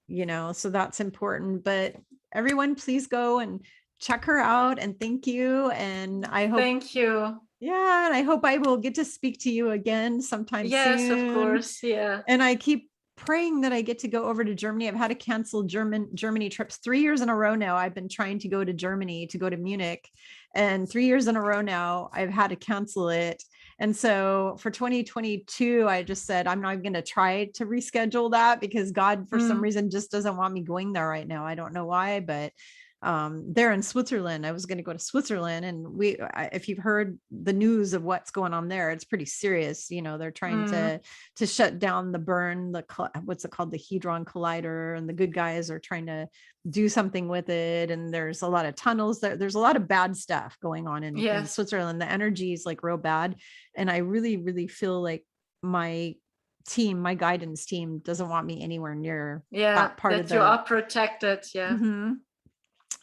A: you know, so that's important. But everyone, please go and check her out, and thank you. And I hope,
B: thank you.
A: Yeah. And I hope I will get to speak to you again sometime soon.
B: Yes, of course. Yeah.
A: And I keep praying that I get to go over to Germany. I've had to cancel Germany trips 3 years in a row now. I've been trying to go to Germany, to go to Munich, and 3 years in a row now I've had to cancel it. And so for 2022, I just said, I'm not going to try to reschedule that, because God, for some reason, just doesn't want me going there right now. I don't know why, but they're in Switzerland. I was going to go to Switzerland, and if you've heard the news of what's going on there, it's pretty serious. You know, they're trying to shut down what's it called? The Hadron Collider, and the good guys are trying to do something with it. And there's a lot of tunnels there. There's a lot of bad stuff going on in Switzerland. The energy is like real bad. And I really, really feel like my guidance team doesn't want me anywhere near that part of
B: you are protected.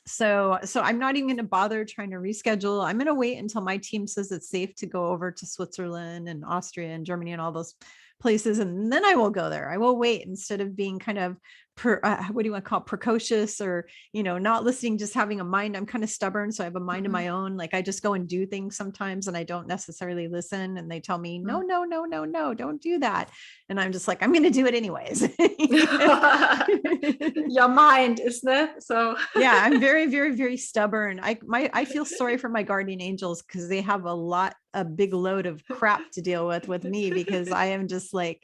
A: So I'm not even going to bother trying to reschedule. I'm going to wait until my team says it's safe to go over to Switzerland and Austria and Germany and all those places, and then I will go there. I will wait, instead of being kind of what do you want to call it? Precocious, or, not listening, just having a mind. I'm kind of stubborn. So I have a mind of my own. Like I just go and do things sometimes and I don't necessarily listen. And they tell me, no, no, no, no, no, don't do that. And I'm just like, I'm going to do it anyways.
B: Your mind, isn't it? So
A: yeah, I'm very, very, very stubborn. I feel sorry for my guardian angels because they have a big load of crap to deal with me, because I am just like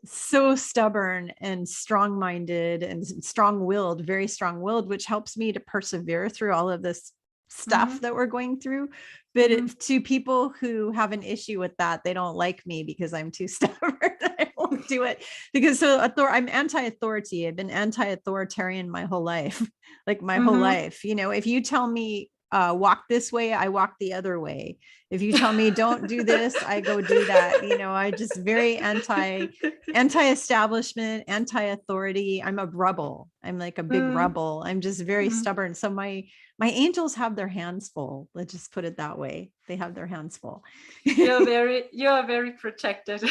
A: so stubborn and strong-minded and strong-willed, very strong-willed, which helps me to persevere through all of this stuff that we're going through. But to people who have an issue with that, they don't like me because I'm too stubborn. I won't do it because I'm anti-authority. I've been anti-authoritarian my whole life, like my whole life. If you tell me walk this way, I walk the other way. If you tell me don't do this, I go do that. I just very anti-establishment, anti-authority. I'm a rebel. I'm like a big rebel. I'm just very stubborn. So my angels have their hands full. Let's just put it that way. They have their hands full.
B: You're very protected.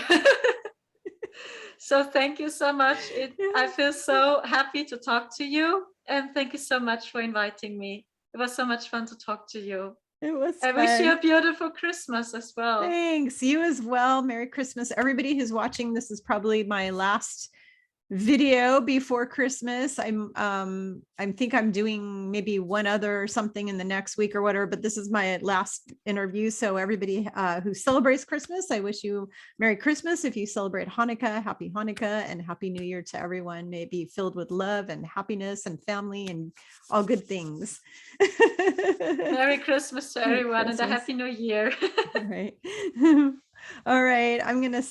B: So thank you so much. I feel so happy to talk to you, and thank you so much for inviting me. It was so much fun to talk to you.
A: It was
B: I
A: fun.
B: wish you a beautiful Christmas as well.
A: Thanks. You as well. Merry Christmas. Everybody who's watching, this is probably my last video before Christmas. I think I'm doing maybe one other something in the next week or whatever, but this is my last interview. So everybody who celebrates Christmas, I wish you Merry Christmas. If you celebrate Hanukkah, Happy Hanukkah, and Happy New Year to everyone. May it be filled with love and happiness and family and all good things.
B: Merry Christmas to everyone and a Happy New Year.
A: All right. All right. I'm going to